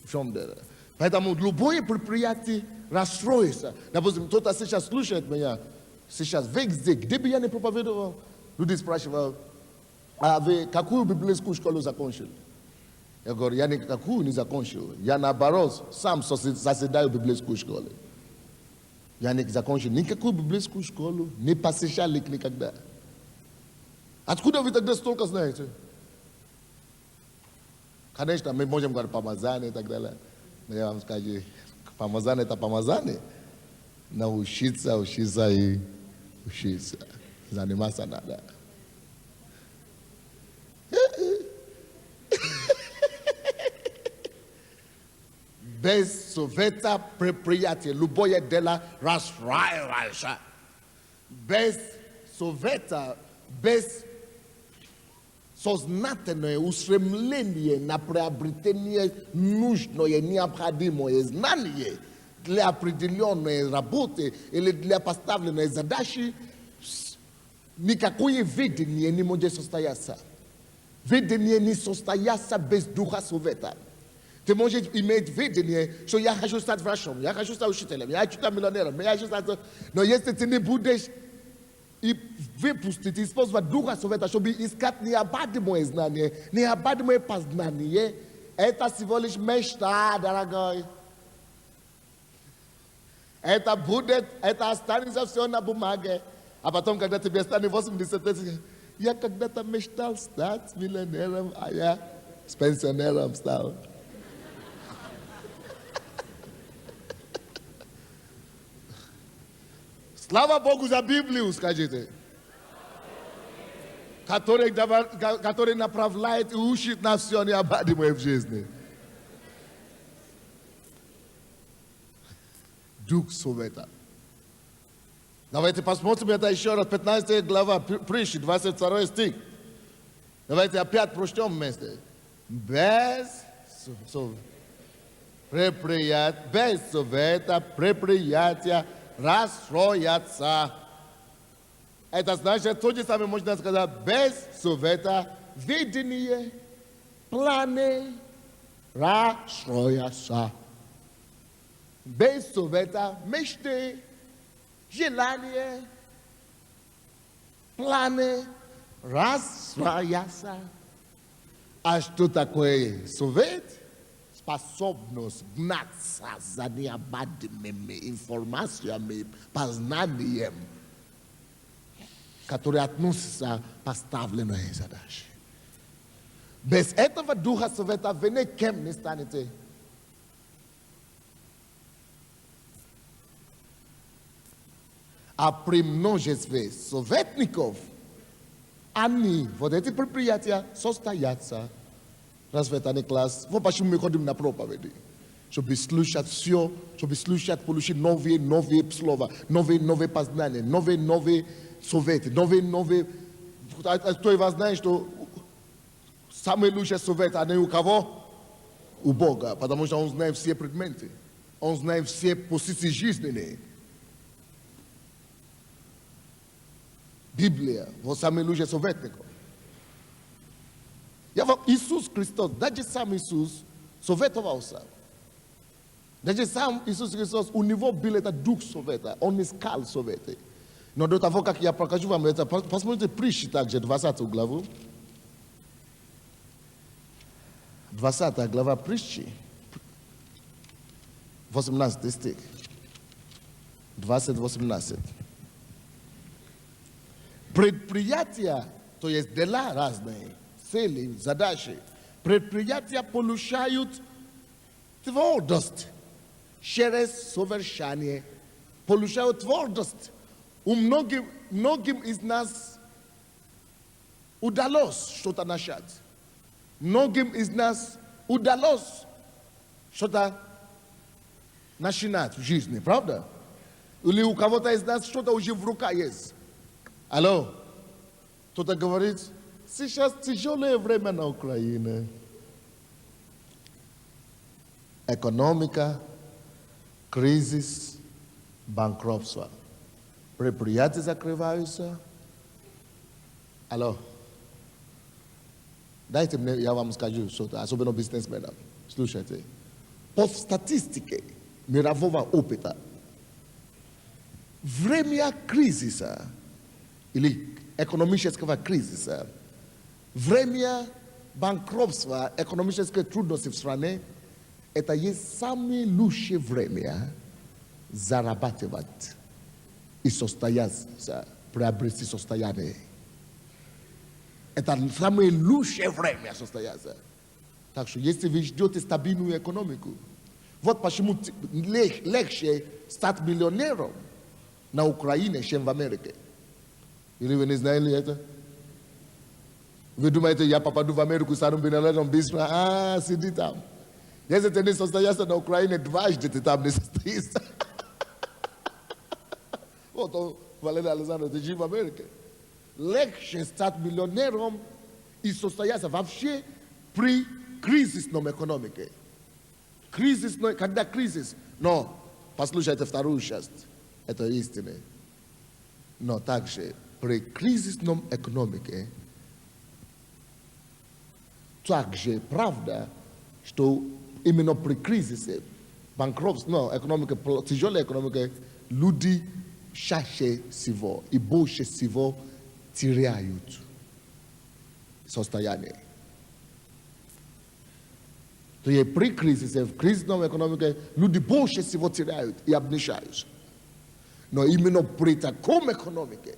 В чем дело? Поэтому любое предприятие расстроится. Допустим, кто-то сейчас слушает меня, сейчас везде, где бы я не проповедовал, люди спрашивают, а вы какую библейскую школу закончили? Я говорю, я никакую не закончил. Я наоборот, сам соседаю в библейскую школу. Я не закончил никакую библейскую школу, не посещал их никогда. Откуда вы тогда столько знаете? Конечно, мы можем говорить помазание и так далее. Но я вам скажу, помазание это помазание. Научиться, учиться и учиться. Заниматься надо. Без совета предприятия, любое дело расстраивается. Без совета, без сознательное устремление на приобретение нужное, необходимое знание для определенной работы или для поставленной задачи, никакое видение не может состояться. Видение не состоится без духа совета. Ты можешь иметь видение, что я хочу стать врачом, я хочу стать учителем, я хочу стать миллионером, я хочу стать... Но если ты не будешь и выпустить, использовать духа совета, чтобы искать необходимое знание, необходимое познание, это всего лишь мечта, дорогой. Это останется все на бумаге. А потом, когда тебе станет 80 лет, я когда-то мечтал стать миллионером, а я с пенсионером стал. Слава Богу за Библию, скажите. Который направляет и учит нас все необходимое в жизни. Дух совета. Давайте посмотрим это еще раз. 15 глава, Притчи, 22 стих. Давайте опять прочтем вместе. Без совета предприятия расстроятся. Это значит, то же самое можно сказать, без совета видение, планы расстроятся. Без совета мечты, желания, планы расстроятся. А что такое совет? Способность гнаться за необходимыми информациями, познанием, которые относятся к поставленной задаче. Без этого духа совета вы никем не станете. А при множестве советников они, вот эти предприятия, состоятся. Разве это не класс? Вот почему мы ходим на проповеди. Чтобы слушать все, чтобы слушать, получить новые слова, новые познания, новые советы, новые... Кто из вас знает, что самый лучший совет, они у кого? У Бога, потому что Он знает все предметы, Он знает все позиции жизненные. Biblia, во сами ludzie sowietnego. Ja wam Isus Chrystus, daje sam Isus, sowietował sam. Daje sam Isus Chrystus, u niveau bileta duch sowieta, on jest kal sowiety. No do tego, jak ja pokażę to, posмотрите притчи также, 20 главу. 20 глава притчи, 18 стих. 20-18. Предприятия, то есть дела разные, цели, задачи, предприятия получают твердость через совершение. Получают твердость. У многим из нас удалось что-то начать. Многим из нас удалось что-то начинать в жизни, правда? Или у кого-то из нас что-то уже в руках есть. Алло, кто-то говорит, сейчас тяжелое время на Украине. Экономика, кризис, банкротство. Предприятия закрываются. Алло. Дайте мне, я вам скажу что-то, особенно бизнесменам. Слушайте. По статистике мирового опыта, время кризиса или экономического кризиса, время банкротства, экономической трудности в стране, это есть самое лучшее время зарабатывать и состояться, приобрести состояние. Это самое лучшее время состояться. Так что если вы ждете стабильную экономику, вот почему легче стать миллионером на Украине, чем в Америке. Или вы не знали это? Вы думаете, я попаду в Америку, стану миллионером быстро? Сиди там. Если ты не состоишься на Украине, дважды ты там не состоишься. Вот, Валерий Александрович, ты жив в Америке. Легче стать миллионером и состояться вообще при кризисном экономике. Когда кризис, но послушайте вторую часть, это истина. Но также при кризисном экономике также правда, что именно при кризисе, банкротстве, экономика, тяжелая экономика, люди чаще всего и больше всего теряют состояние. То есть при кризисе, в кризисном экономике, люди больше всего теряют и обнищаются. Но именно при таком экономике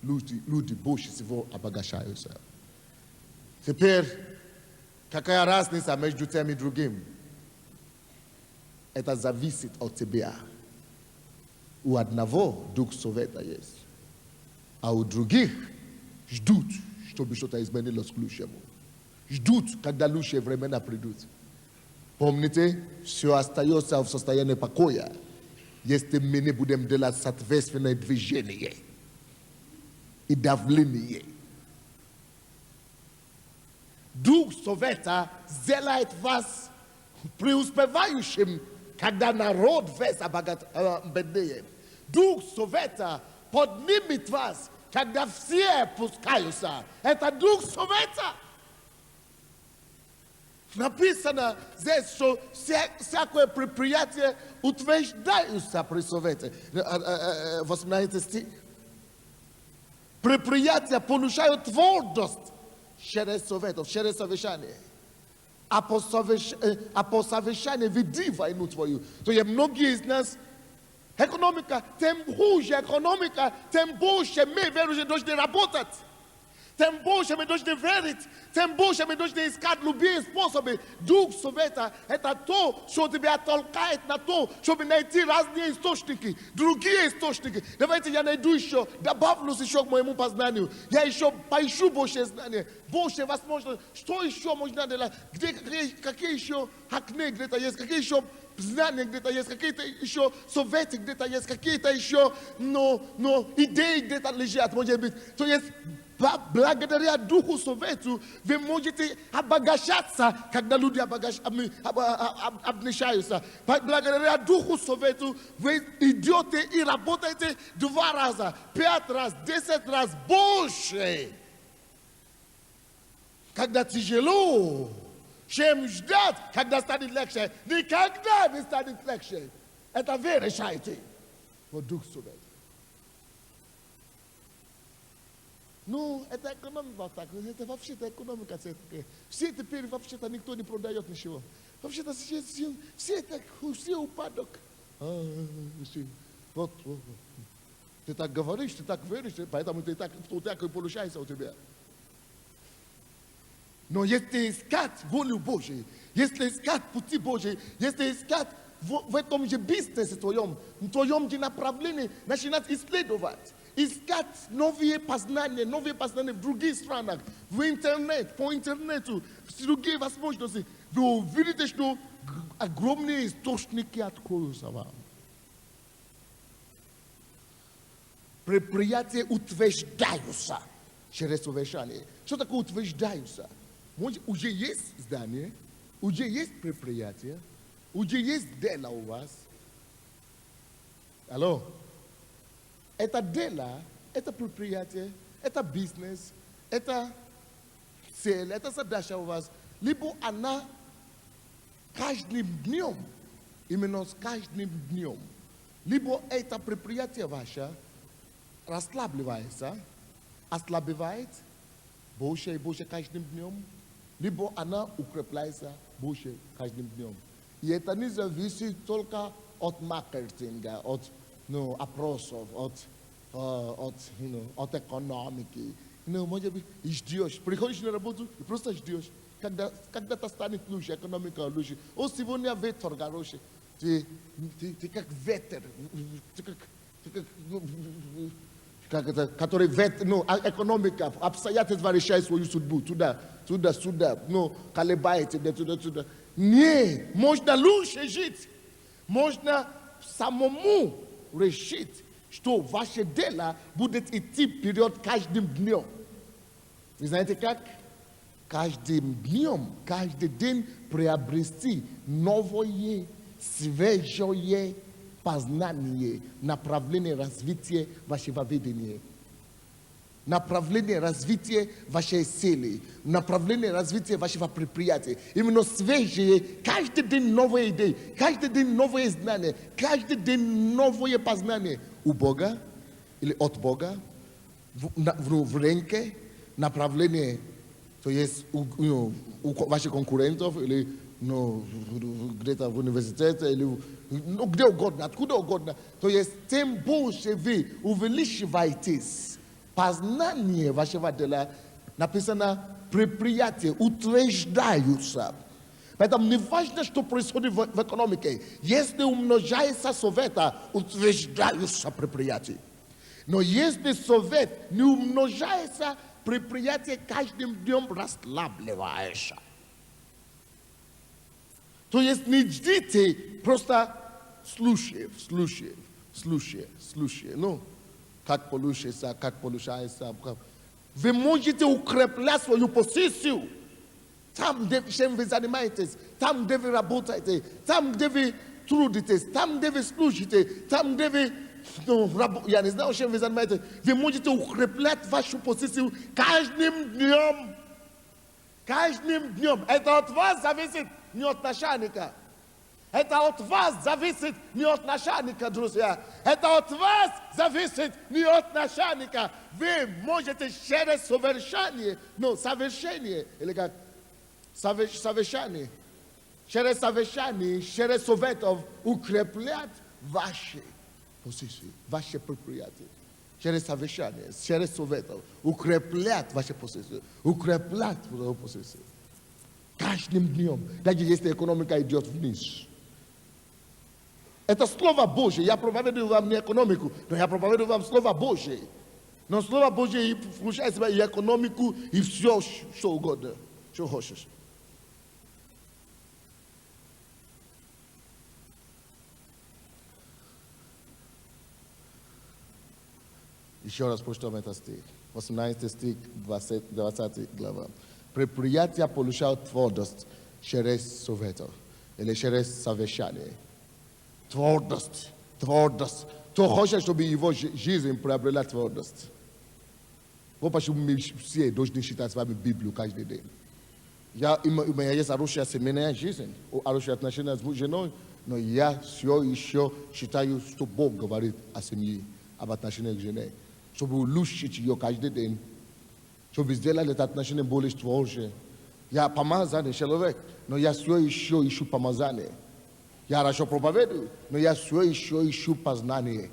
люди больше всего обогащаются. Теперь, какая разница между тем и другим? Это зависит от тебя. У одного дух совета есть, а у других ждут, чтобы что-то изменилось к лучшему. Ждут, когда лучшие времена придут. Помните, все остается в состоянии покоя, если мы не будем делать соответственное движение и давление. Дух совета сделает вас преуспевающим, когда народ весь беднее. Дух совета поднимет вас, когда все опускаются. Это дух совета. Написано здесь, что всякое предприятие утверждается при совете. 18 стих. Предприятия получают твердость через советов, через совещание. А по совещанию веди войну твою. То есть многие из нас, экономика, тем хуже экономика, тем больше мы верующие должны работать. Тем больше мы должны верить, тем больше мы должны искать любые способы. Дух совета – это то, что тебя толкает на то, чтобы найти разные источники, другие источники. Давайте я найду еще, добавлюсь еще к моему познанию. Я еще поищу больше знания, больше возможностей. Что еще можно делать? Какие еще окна где-то есть, какие еще знания где-то есть, какие-то еще советы где-то есть, какие-то еще идеи где-то лежат, может быть. То есть благодаря Духу Совету вы можете обогащаться, когда люди обнищаются. Благодаря Духу Совету вы идете и работаете 2 раза, 5 раз, 10 раз больше. Когда тяжело, чем ждать, когда станет легче. Никогда не станет легче. Это вы решаете. Вот Дух Совет. Ну, это экономика так. Это вообще-то экономика. Все теперь вообще-то никто не продает ничего. Вообще-то все упадок. Вот. Ты так говоришь, ты так веришь, поэтому ты так и получается у тебя. Но если искать волю Божию, если искать пути Божьи, если искать в этом же бизнесе твоем же направлении, начинать исследовать, искать новые познания в других странах, по интернету, другие возможности, вы увидите, что огромные источники откроются вам. Предприятия утверждаются через совершение. Что такое утверждаются? Уже есть здание, уже есть предприятие, уже есть дело у вас. Алло? Это дело, это предприятие, это бизнес, это цель, это задача у вас. Либо она каждым днем, именно с каждым днем, либо это предприятие ваше расслабливается, ослабевает больше и больше каждым днем, либо она укрепляется больше каждым днем. И это не зависит только от маркетинга, от опросов, от экономики. Может быть, ждешь, приходишь на работу и просто ждешь. Когда-то станет лучше, экономика лучше. Сегодня ветер хороший. Ты как ветер, который экономика, обстоятельства решают свою судьбу, туда, колебаете, туда. Нет, можно лучше жить, можно самому решить, что ваше дело будет идти вперед каждым днем. Вы знаете как? Каждым днем, каждый день приобрести новое, свежее познание, направление развития вашего видения, направление развития вашей силы, направление развития вашего предприятия. Именно свежие, каждый день новые идеи, каждый день новые знания, каждый день новое познание у Бога или от Бога, в рынке, направление, то есть у ваших конкурентов или где-то в университете или где угодно, откуда угодно. То есть тем больше вы увеличиваетесь познание вашего дела, написано предприятия утверждаются. Поэтому не важно, что происходит в экономике. Если умножается совета, утверждаются предприятия. Но если совет не умножается, предприятие каждым днем расслабливается. То есть не ждите, просто слушай. Как получается. Вы можете укреплять свою позицию. Там, чем вы занимаетесь, там, где вы работаете, там, где вы трудитесь, там, где вы служите, там, где вы, я не знаю, чем вы занимаетесь, вы можете укреплять вашу позицию каждым днем. Каждым днем. Это от вас зависит, не от начальника. Это от вас зависит, не от начальника, друзья. Это от вас зависит, не от начальника. Вы можете через совершение, совершение, или как? Совершение. Через совершение, через советов укреплять ваши позиции, ваши предприятия. Через совершение, через советов укреплять ваши позиции, укреплять ваши позиции. Каждым днем, даже если экономика идет вниз. Это Слово Божье. Я проповедую вам не экономику, но я проповедую вам Слово Божье. Но Слово Божье включает в себя и экономику, и все, что угодно, что хочешь. Еще раз прочитаем стих. 18 стих, 20 глава. Предприятия получают твердость через совета или через совещание. Твердость. Кто хочет, чтобы его жизнь приобрела твердость? Вот почему мы все должны читать с вами Библию каждый день. У меня есть хорошая семейная жизнь, хорошие отношения с женой, но я все еще считаю, что Бог говорит о семье, об отношениях с женой. Чтобы улучшить ее каждый день, чтобы сделать это отношение более творческим. Я помазанный человек, но я все еще ищу помазание. Я хорошо проповедую, но я все еще ищу познание.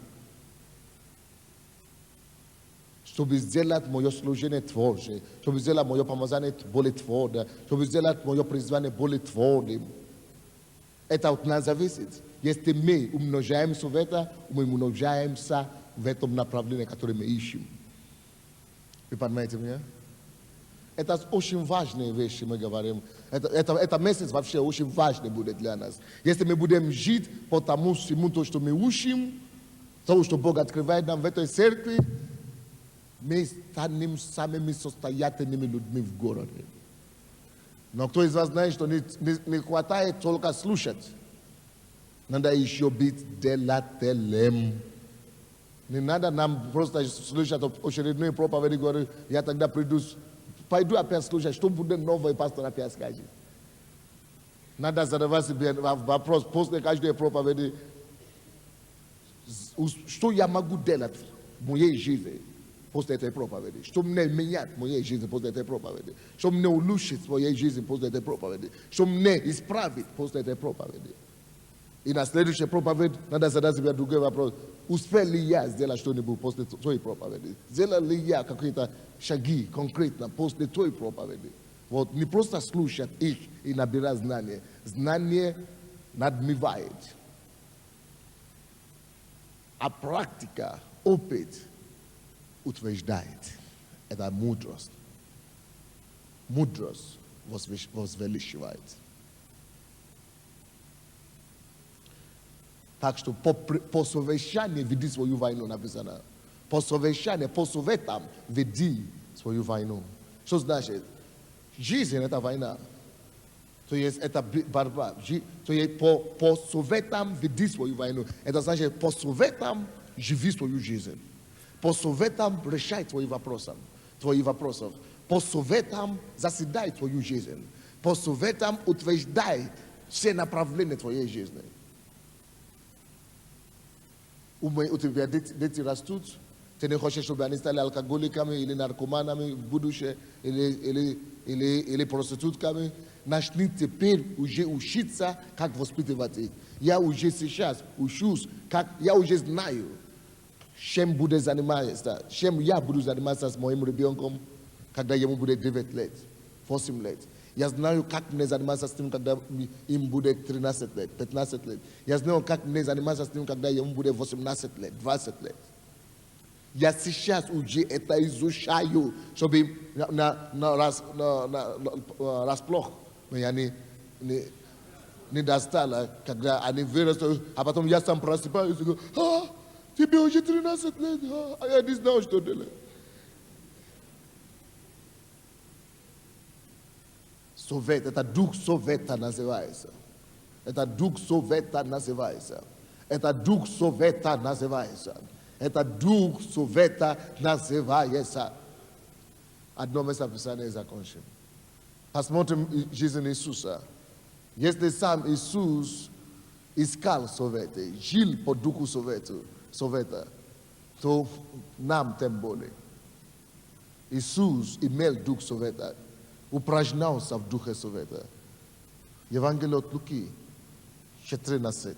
Чтобы сделать мое служение творческим, чтобы сделать мое помазание более твердым, чтобы сделать мое призвание более твердым. Это от нас зависит. Если мы умножаемся в это, мы умножаемся в этом направлении, которое мы ищем. Вы понимаете меня? Это очень важные вещи, мы говорим. Это месяц вообще очень важный будет для нас. Если мы будем жить по тому всему, то, что мы учим, то, что Бог открывает нам в этой церкви, мы станем самыми состоятельными людьми в городе. Но кто из вас знает, что не хватает только слушать? Надо еще быть делателем. Не надо нам просто слушать очередные проповеди, говорю, я тогда приду, пойду опять слушать, что будет новое, пастор опять скажет. Надо задавать себе вопрос после каждой проповеди, что я могу делать в моей жизни после этой проповеди, что мне менять в моей жизни после этой проповеди, что мне улучшить в моей жизни после этой проповеди, что мне исправить после этой проповеди. И на следующей проповеди надо задать себе другой вопрос. Успел ли я сделать что-нибудь после той проповеди? Сделал ли я какие-то шаги конкретно после той проповеди? Вот не просто слушать их и набирать знания. Знание надмевает. А практика, опыт утверждает. Это мудрость. Мудрость возвеличивает. Так что по совещанию веди свою войну, написано. По совещанию, по советам веди свою войну. Что значит? Жизнь – это война. То есть это борьба. То есть по советам веди свою войну. Это значит, по советам живи свою жизнь. По советам решай твои вопросы. По советам заседай твою жизнь. По советам утверждай все направления твоей жизни. У тебя дети растут, ты не хочешь, чтобы они стали алкоголиками или наркоманами в будущее, или проститутками. Начни теперь уже учиться, как воспитывать их. Я уже сейчас учусь, я уже знаю, чем буду заниматься, чем я буду заниматься с моим ребенком, когда ему будет 9 лет, 8 лет. Я знаю, как мне заниматься с ним, когда им будет 13 лет, 15 лет. Я знаю, как мне заниматься с ним, когда ему будет 18 лет, 20 лет. Я сейчас уже это изучаю, чтобы расплох меня не достало, когда они вырастут, а потом я сам просыпаюсь и говорю, тебе уже 13 лет, а я не знал, что делать. Совет, это дух совета называется. Это дух совета называется. Это дух совета называется. Это дух совета называется. Одно место Писания закончим. Посмотрим жизнь Иисуса. Если сам Иисус искал совета, жил по духу совета, то нам тем более. Иисус имел дух совета. Упражнялся в духе совета. Евангелие от Луки, 14.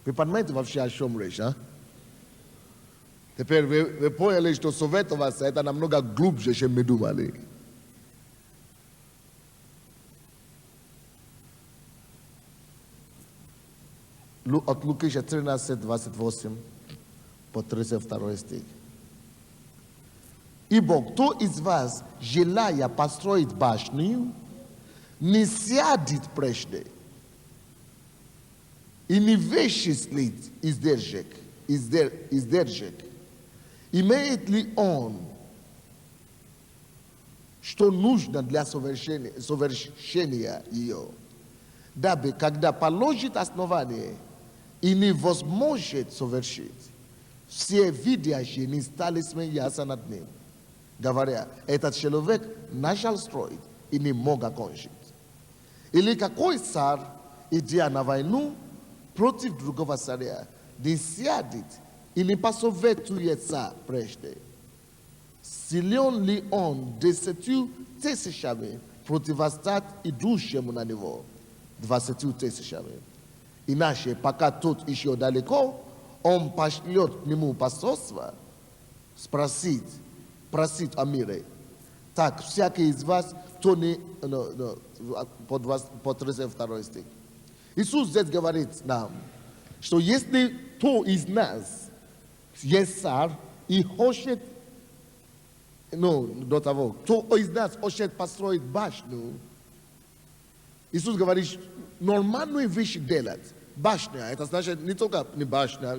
Вы понимаете вообще, о чем речь, а? Теперь вы поняли, что советоваться это намного глубже, чем мы думали. От Луки 14, 28. По 32 стих. Ибо кто из вас, желая построить башню, не сядет прежде и не веществует издержек. Имеет ли он, что нужно для совершения ее, дабы, когда положит основание и не возможет совершить, все видящие не стали смеяться над ним, говоря, этот человек начал строить и не мог окончить. Или какой царь, идя на войну против другого царя, не сядет и не посоветуется прежде, силен ли он 10 тысячами противостать идущему на него 20 тысячами. Иначе, пока тот еще далеко, он пошлет к нему посольство, просить о мире. Так, всякий из вас, кто не... по 32 стих. Иисус здесь говорит нам, что если кто из нас есть царь и хочет, до того, кто из нас хочет построить башню, Иисус говорит, нормальную вещь делать. Башня, это значит не только не башня,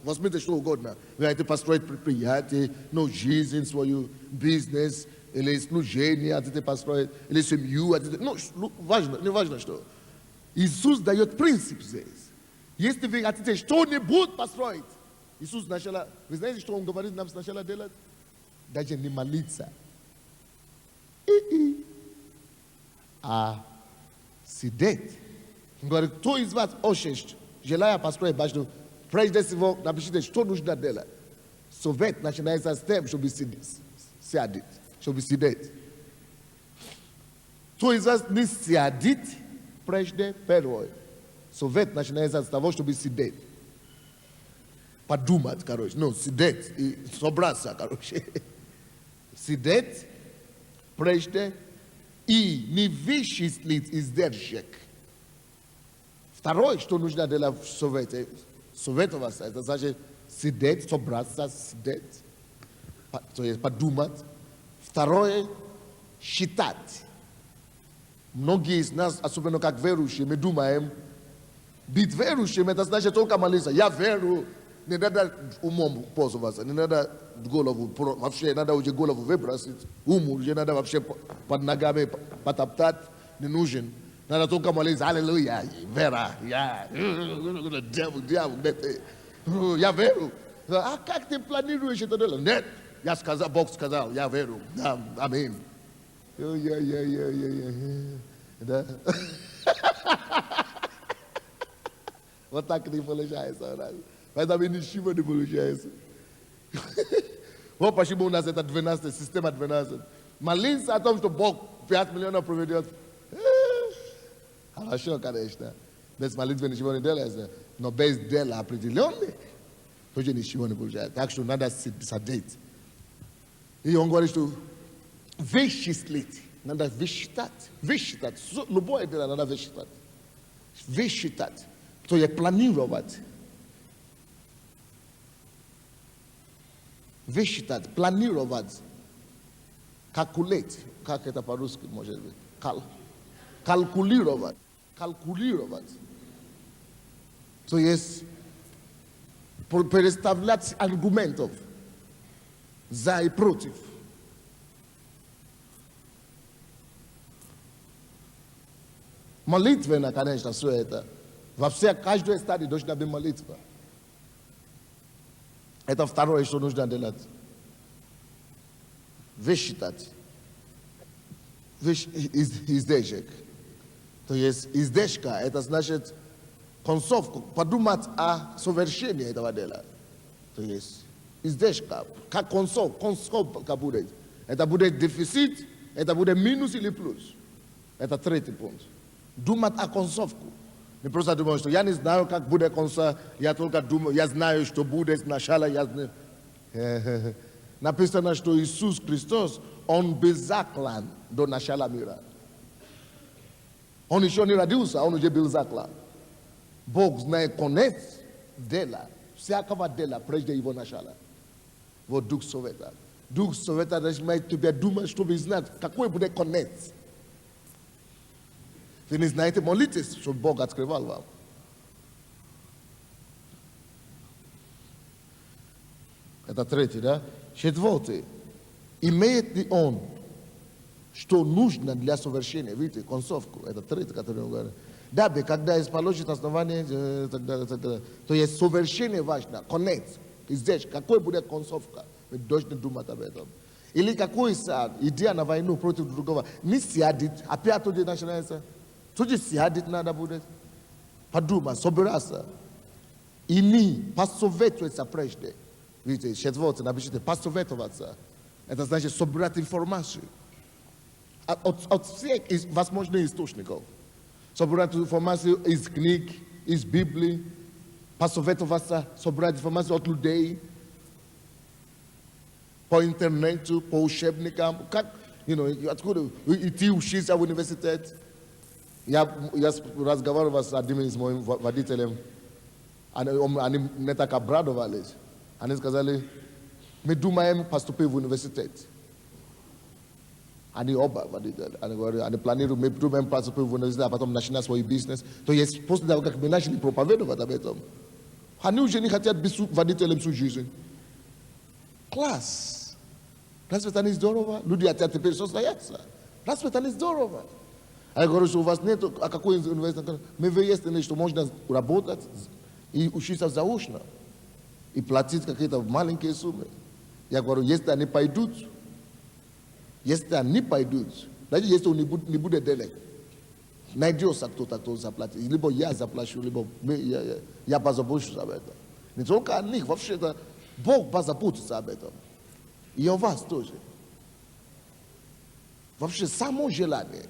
возьмите что угодно. Вы хотите построить предприятие, жизнь свою, бизнес, или служение хотите построить, или семью, важно, не важно что. Иисус дает принцип здесь. Если вы хотите что-нибудь построить, Иисус сначала, вы знаете, что Он говорит нам сначала делать? Даже не молиться. А сидеть. Он говорит, кто из вас хочет, желая построить башню, прежде всего напишите, что нужно делать. Совет начинается с тем, чтобы сидеть. Кто из вас не сядет, прежде первое. Совет начинается с того, чтобы сидеть. Подумать, короче. Сидеть и собраться, короче. Сидеть, прежде, и не вычислить издержек. Второе, что нужно делать в совете, советоваться, это значит сидеть, собраться, сидеть, то есть подумать. Второе, считать. Многие из нас, особенно как верующие, мы думаем, быть верующим, это значит только молиться. Я верю, не надо умом пользоваться, не надо голову, вообще надо уже голову выбросить, ум уже надо вообще под ногами потоптать, не нужен. Надо только молиться, аллилуйя, вера, я верю. А как ты планируешь это делать? Нет, я сказал, Бог сказал, я верю, аминь. Да. Вот так не получается. Поэтому ничего не получается. Вот почему у нас это 12, система 12. Молиться о том, что Бог 5 миллионов проведет. Хорошо, конечно. Без молитвы ничего не делается. Но без дела определенных тоже ничего не получается. Так что надо сидеть. И он говорит, что вычислить. Надо высчитать. Любое дело надо высчитать. Высчитать. То есть планировать. Высчитать, планировать. Calculate. Как это по-русски может быть? Calculировать. То есть переставлять аргументов за и против. Молитвенно, конечно, все это. Во всей каждой стадии должна быть молитва. Это второе, что нужно делать. Высчитать. Издержек. То есть издержка, это значит концовку, подумать о совершении этого дела. То есть издержка, как концовка будет. Это будет дефицит, это будет минус или плюс. Это третий пункт. Думать о концовку. Не просто думать, что я не знаю, как будет конца, я только думаю, я знаю, что будет сначала. Написано, что Иисус Христос, Он был заклан до начала мира. Он еще не родился, он уже был заклан. Бог знает конец дела, всякого дела, прежде его начала. Вот Дух Совета. Дух Совета начинает тебя думать, чтобы знать, какой будет конец. Вы не знаете, молитесь, что Бог открывал вам. Это третье, да? Четвертое. Имеет ли он, что нужно для совершения? Видите, концовку. Это третье, которое мы говорим. Дабы, когда есть положит основание, то есть совершение важно, конец. И здесь, какой будет концовка? Мы должны думать об этом. Или какой сад, идея на войну против другого. Не сядет, опять тут начинается. Тут сядет надо будет. Подумай, собираться. И не посоветуется прежде. Видите, четвертое, напишите, посоветоваться. Это значит собирать информацию. От всех возможных источников. Собирать информацию из книг, из Библии. Посоветоваться, собирать информацию от людей. По интернету, по учебникам. Как, откуда идти учиться в университет. Я разговаривал с одним из моих водителем. Они не так обрадовались. Они сказали, мы думаем поступить в университет. Они оба водители. Они планируют, мы думаем поступить в университет, а потом начинать свой бизнес. То есть после того, как мы начали проповедовать об этом, они уже не хотят быть водителем всю жизнь. Класс. Разве это не здорово? Люди хотят теперь состояться. Разве это не здорово? А я говорю, что у вас нет, а какой университет? Мы выяснили, что можно работать и учиться заочно. И платить какие-то маленькие суммы. Я говорю, если они пойдут, даже если он не будет денег, найдется кто-то заплатит. Либо я заплачу, либо я позабочусь об этом. Не только о них, вообще-то Бог позаботится об этом. И о вас тоже. Вообще само желание.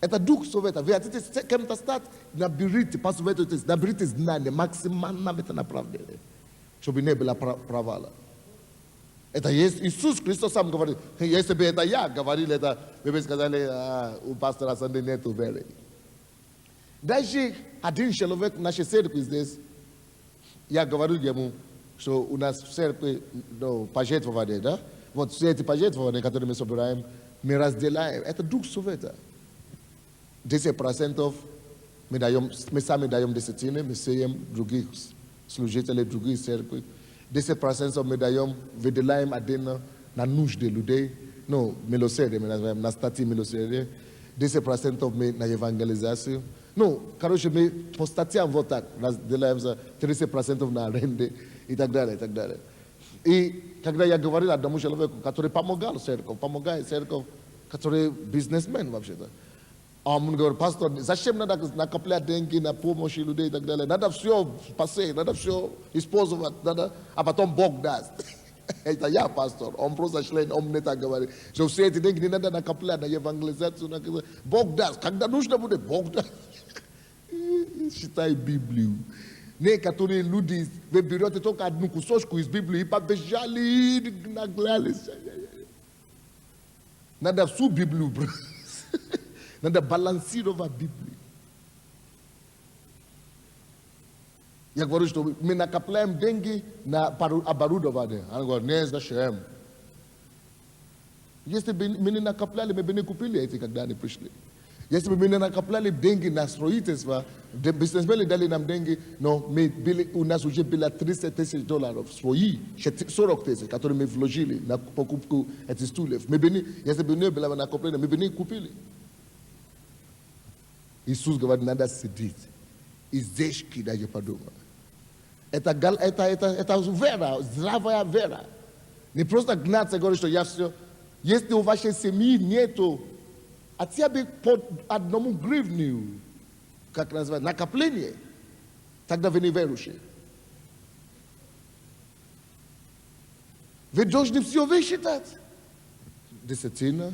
Это Дух Совета. Вы хотите с кем-то стать, наберите, посоветуйтесь, наберите знания максимально в это направление, чтобы не было провала. Это есть Иисус Христос сам говорит. Если бы это я говорил, это вы бы сказали, у пастора Санды нету веры. Даже один человек в нашей церкви здесь, я говорил ему, что у нас в церкви пожертвования, да? Вот все эти пожертвования, которые мы собираем, мы разделяем. Это Дух Совета. 10% мы сами даем десятины, мы сеем других служителей, других церкви. 10% мы даем, выделяем отдельно на нужды людей. Ну, милосердие, мы называем, на статьи милосердия. 10% мы на евангелизацию. Ну, короче, мы по статьям вот так разделяемся, 30% на аренды и так далее, и так далее. И когда я говорил одному человеку, который помогает церковь, который бизнесмен вообще-то, а он говорит, пастор, зачем надо накоплять деньги на помощь людей и так далее? Надо все спасать, надо все использовать, а потом Бог даст. Это я, пастор, он просто член, он не так говорит. Что все эти деньги не надо накоплять на евангелизацию. Бог даст, когда нужно будет, Бог даст. Читай Библию. Некоторые люди, вы берете только одну кусочку из Библии и побежали, наглялись. Надо всю Библию брать. Надо балансировать Библию. Я говорю, что мы накопляем деньги на оборудование. Они говорят, не, зачем? Если бы мы не накопляли, мы бы не купили эти, когда они пришли. Если бы мы не накопляли деньги на строительство, бизнесмены дали нам деньги, но у нас уже было $30 000 свои, 40 000, которые мы вложили на покупку этих стульев. Если бы не было накоплено, мы бы не купили. Иисус говорит, надо сидеть. И здесь кидать подумать. Это вера, здравая вера. Не просто гнаться и говорить, что я все. Если у вашей семьи нету хотя бы по одному гривню, как называется, накопление, тогда вы не верующие. Вы должны все высчитать. Десятина,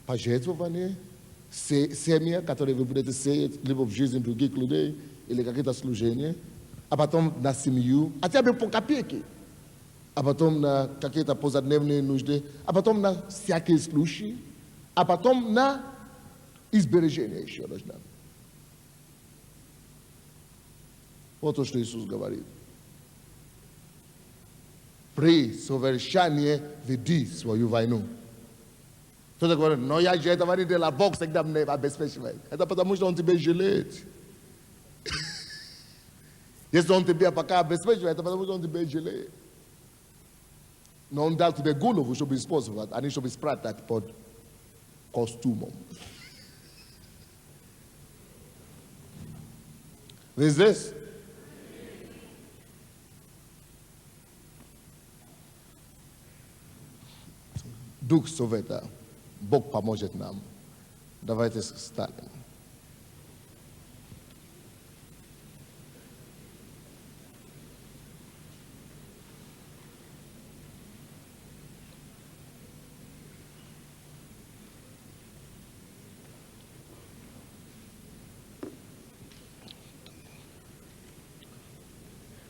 пожертвование, семья, которые вы будете сеять либо в жизни других людей, или какие-то служения, а потом на семью, хотя бы по копейке, а потом на какие-то позадневные нужды, а потом на всякие случаи, а потом на избережение еще должна. Вот то, что Иисус говорит. При совершении веди свою войну. Кто-то говорит, но я же этого не делал, Бог всегда мне обеспечивает. Это потому, что Он тебя жалеет. Если Он тебя пока обеспечивает, это потому, что Он тебя жалеет. non dal тебе голову, чтобы использовать, они чтобы спрятать под костюмом. Вы здесь? Дух Совета. Бог поможет нам. Давайте встанем.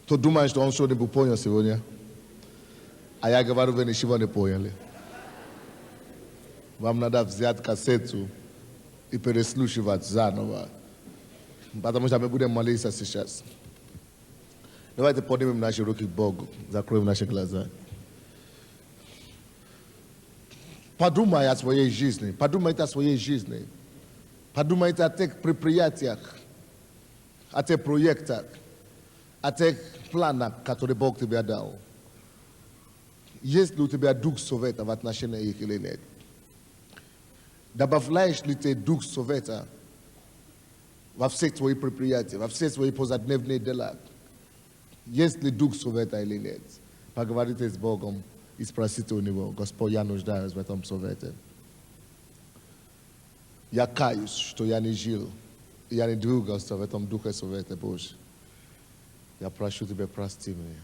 Кто думает, что он что-нибудь понял сегодня? А я говорю, вы ничего не поняли. Вам надо взять кассету и переслушивать заново. Потому что мы будем молиться сейчас. Давайте поднимем наши руки к Богу, закроем наши глаза. Подумай о своей жизни, подумайте о своей жизни. Подумайте о тех предприятиях, о тех проектах, о тех планах, которые Бог тебе дал. Есть ли у тебя Дух Совета в отношении их или нет? Добавляешь ли ты Дух Совета во всех твоих предприятиях, во все свои повседневные дела? Есть ли Дух Совета или нет? Поговорите с Богом и спросите у Него: Господь, я нуждаюсь в этом Совете. Я каюсь, что я не жил, и я не двигался в этом Духе Совета Божьем. Я прошу Тебя, прости меня.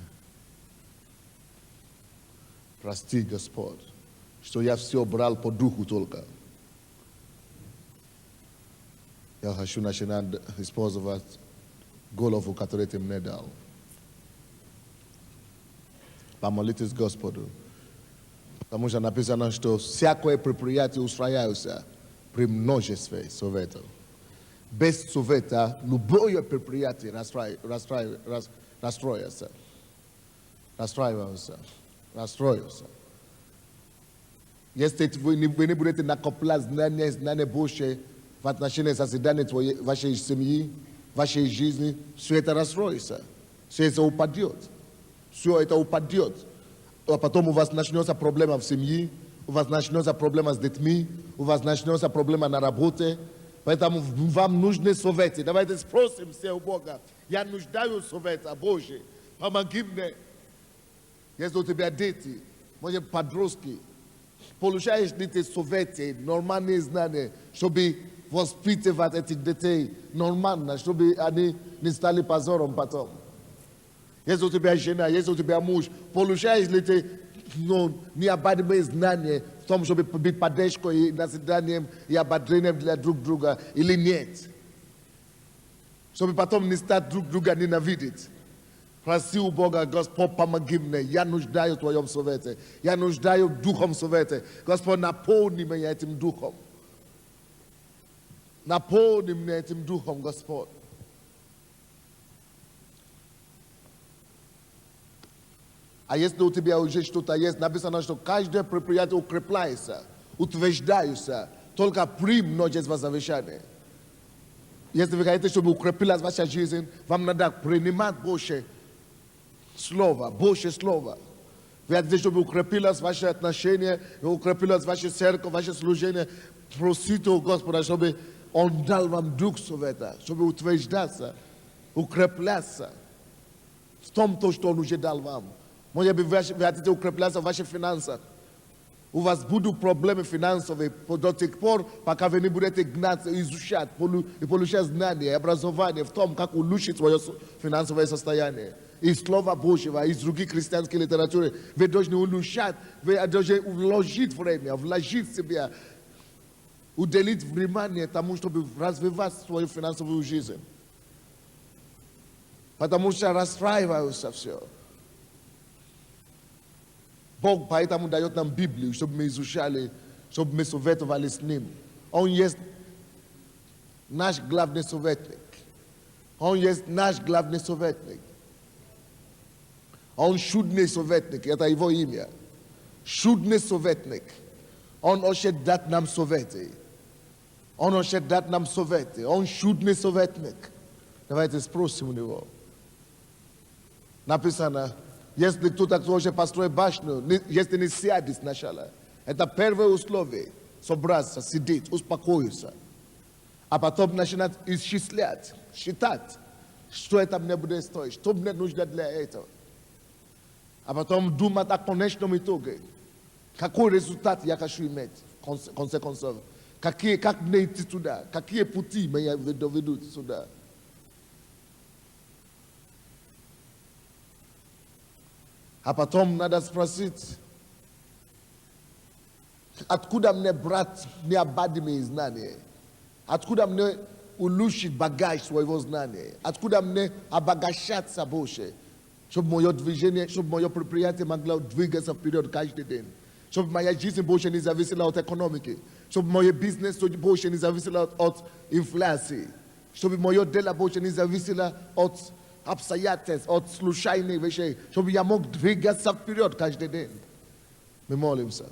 Прости, Господь, что я все брал по Духу только. Я хочу начинать использовать голову, которую Ты мне дал. Помолитесь Господу. Потому что написано, что всякое предприятие устрояется при множестве советов. Без совета любое предприятие расстроится. Если вы не будете накоплять знания Божьи в отношении созидания вашей семьи, вашей жизни, все это расстроится. Все это упадет. Все это упадет. А потом у вас начнется проблема в семье, у вас начнется проблема с детьми, у вас начнется проблема на работе. Поэтому вам нужны советы. Давайте спросим все у Бога. Я нуждаюсь в совете Божьем. Помоги мне. Если у тебя дети, может подростки, получаешь ли ты советы, нормальные знания, чтобы воспитывать этих детей нормально, чтобы они не стали позором потом. Если у тебя жена, если у тебя муж, получаешь ли ты необходимые знания в том, чтобы быть поддержкой и назиданием и ободрением для друг друга или нет? Чтобы потом не стать друг друга ненавидеть. Проси у Бога: Господь, помоги мне, я нуждаюсь в Твоем совете, я нуждаюсь в Духом совете. Господь, наполни меня этим Духом. Наполни меня этим Духом, Господь. А если у тебя уже что-то есть, написано, что каждое предприятие укрепляется, утверждается только при множестве завещаний. Если вы хотите, чтобы укрепилась ваша жизнь, вам надо принимать Божье Слово, Божье Слово. Вы хотите, чтобы укрепилось ваши отношения, укрепилось ваша церковь, ваше служение, просите у Господа, чтобы Он дал вам Дух Совета, чтобы утверждаться, укрепляться в том, что Он уже дал вам. Может быть, вы хотите укрепляться в ваших финансах. У вас будут проблемы финансовые до тех пор, пока вы не будете гнать, изучать и получать знания, образование в том, как улучшить свое финансовое состояние. Из Слова Божьего, из других христианских литературы. Вы должны улучшать, вы должны вложить время, вложить себя, уделить внимание тому, чтобы развивать свою финансовую жизнь. Потому что расстраиваются все. Бог поэтому дает нам Библию, чтобы мы изучали, чтобы мы советовали с Ним. Он есть наш главный советник. Он есть наш главный советник. Он чудный советник, это его имя. Чудный советник. Он хочет дать нам советы. Он хочет дать нам советы. Он чудный советник. Давайте спросим у него. Написано: Jeśli tutaj ktoś pastoruje baśno, jeśli nie siadis na szala. Это первые условия. Собраться, сидеть, успокоиться. А потом начинать исчислять, считать, что это мне будет стоить, что мне нужно для этого. А потом думать о конечном итоге. Какой результат я хочу иметь, в конце концов. Как мне идти туда, какие пути меня доведут сюда. А потом надо спросить, откуда мне брать необходимые знания? Откуда мне улучшить багаж своего знания? Откуда мне обогащаться больше? Чтобы мое движение, чтобы мое предприятие могло двигаться вперед каждый день. Чтобы моя жизнь больше не зависела от экономики. Чтобы мой бизнес больше не зависело от инфляции. Чтобы мое дело больше не зависело от обстоятельств, от случайных вещей. Чтобы я мог двигаться вперед каждый день. Мы молимся.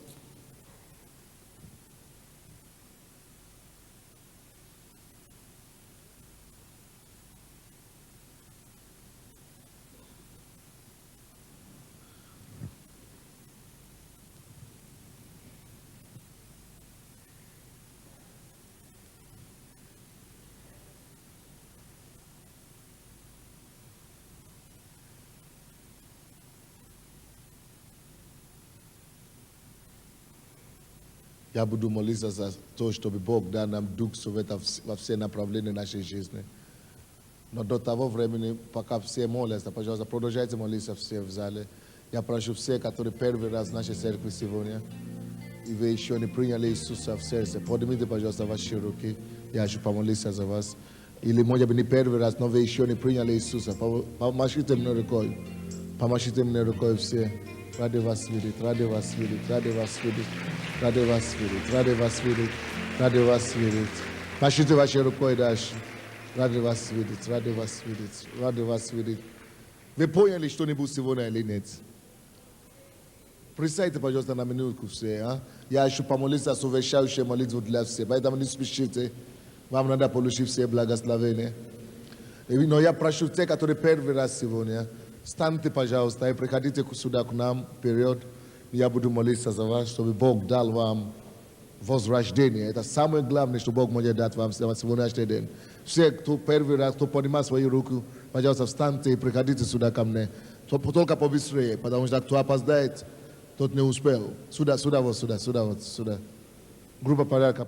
Я буду молиться за то, чтобы Бог дал нам Дух Света во все направления нашей жизни. Но до того времени, пока все молятся, пожалуйста, продолжайте молиться все в зале. Я прошу всех, которые первый раз в нашей церкви сегодня, и вы еще не приняли Иисуса в сердце, поднимите, пожалуйста, ваши руки. Я хочу помолиться за вас. Или, может быть, не первый раз, но вы еще не приняли Иисуса. Помашите мне рукой. Помашите мне рукой все. Ради вас видеть, ради вас видеть, ради вас видеть, ради вас видеть, ради вас видеть, ради вас видеть. Машите вашей рукой дальше. Ради вас видеть, ради вас видеть, ради вас видеть. Вы поняли что-нибудь сегодня или нет? Присядьте, пожалуйста, на минутку все. А? Я хочу помолиться совершающую молитву для всех. Поэтому не спешите. Вам надо получить все благословения. Но я прошу тех, которые первый раз сегодня, встаньте, пожалуйста, и приходите сюда к нам вперед. Я буду молиться за вас, чтобы Бог дал вам возрождение. Это самое главное, что Бог может дать вам сегодняшний день. Все, кто первый раз, кто поднимает свою руку, пожалуйста, встаньте и приходите сюда ко мне. Только побыстрее, потому что кто опоздает, тот не успел. Сюда, вот, сюда. Группа порядка.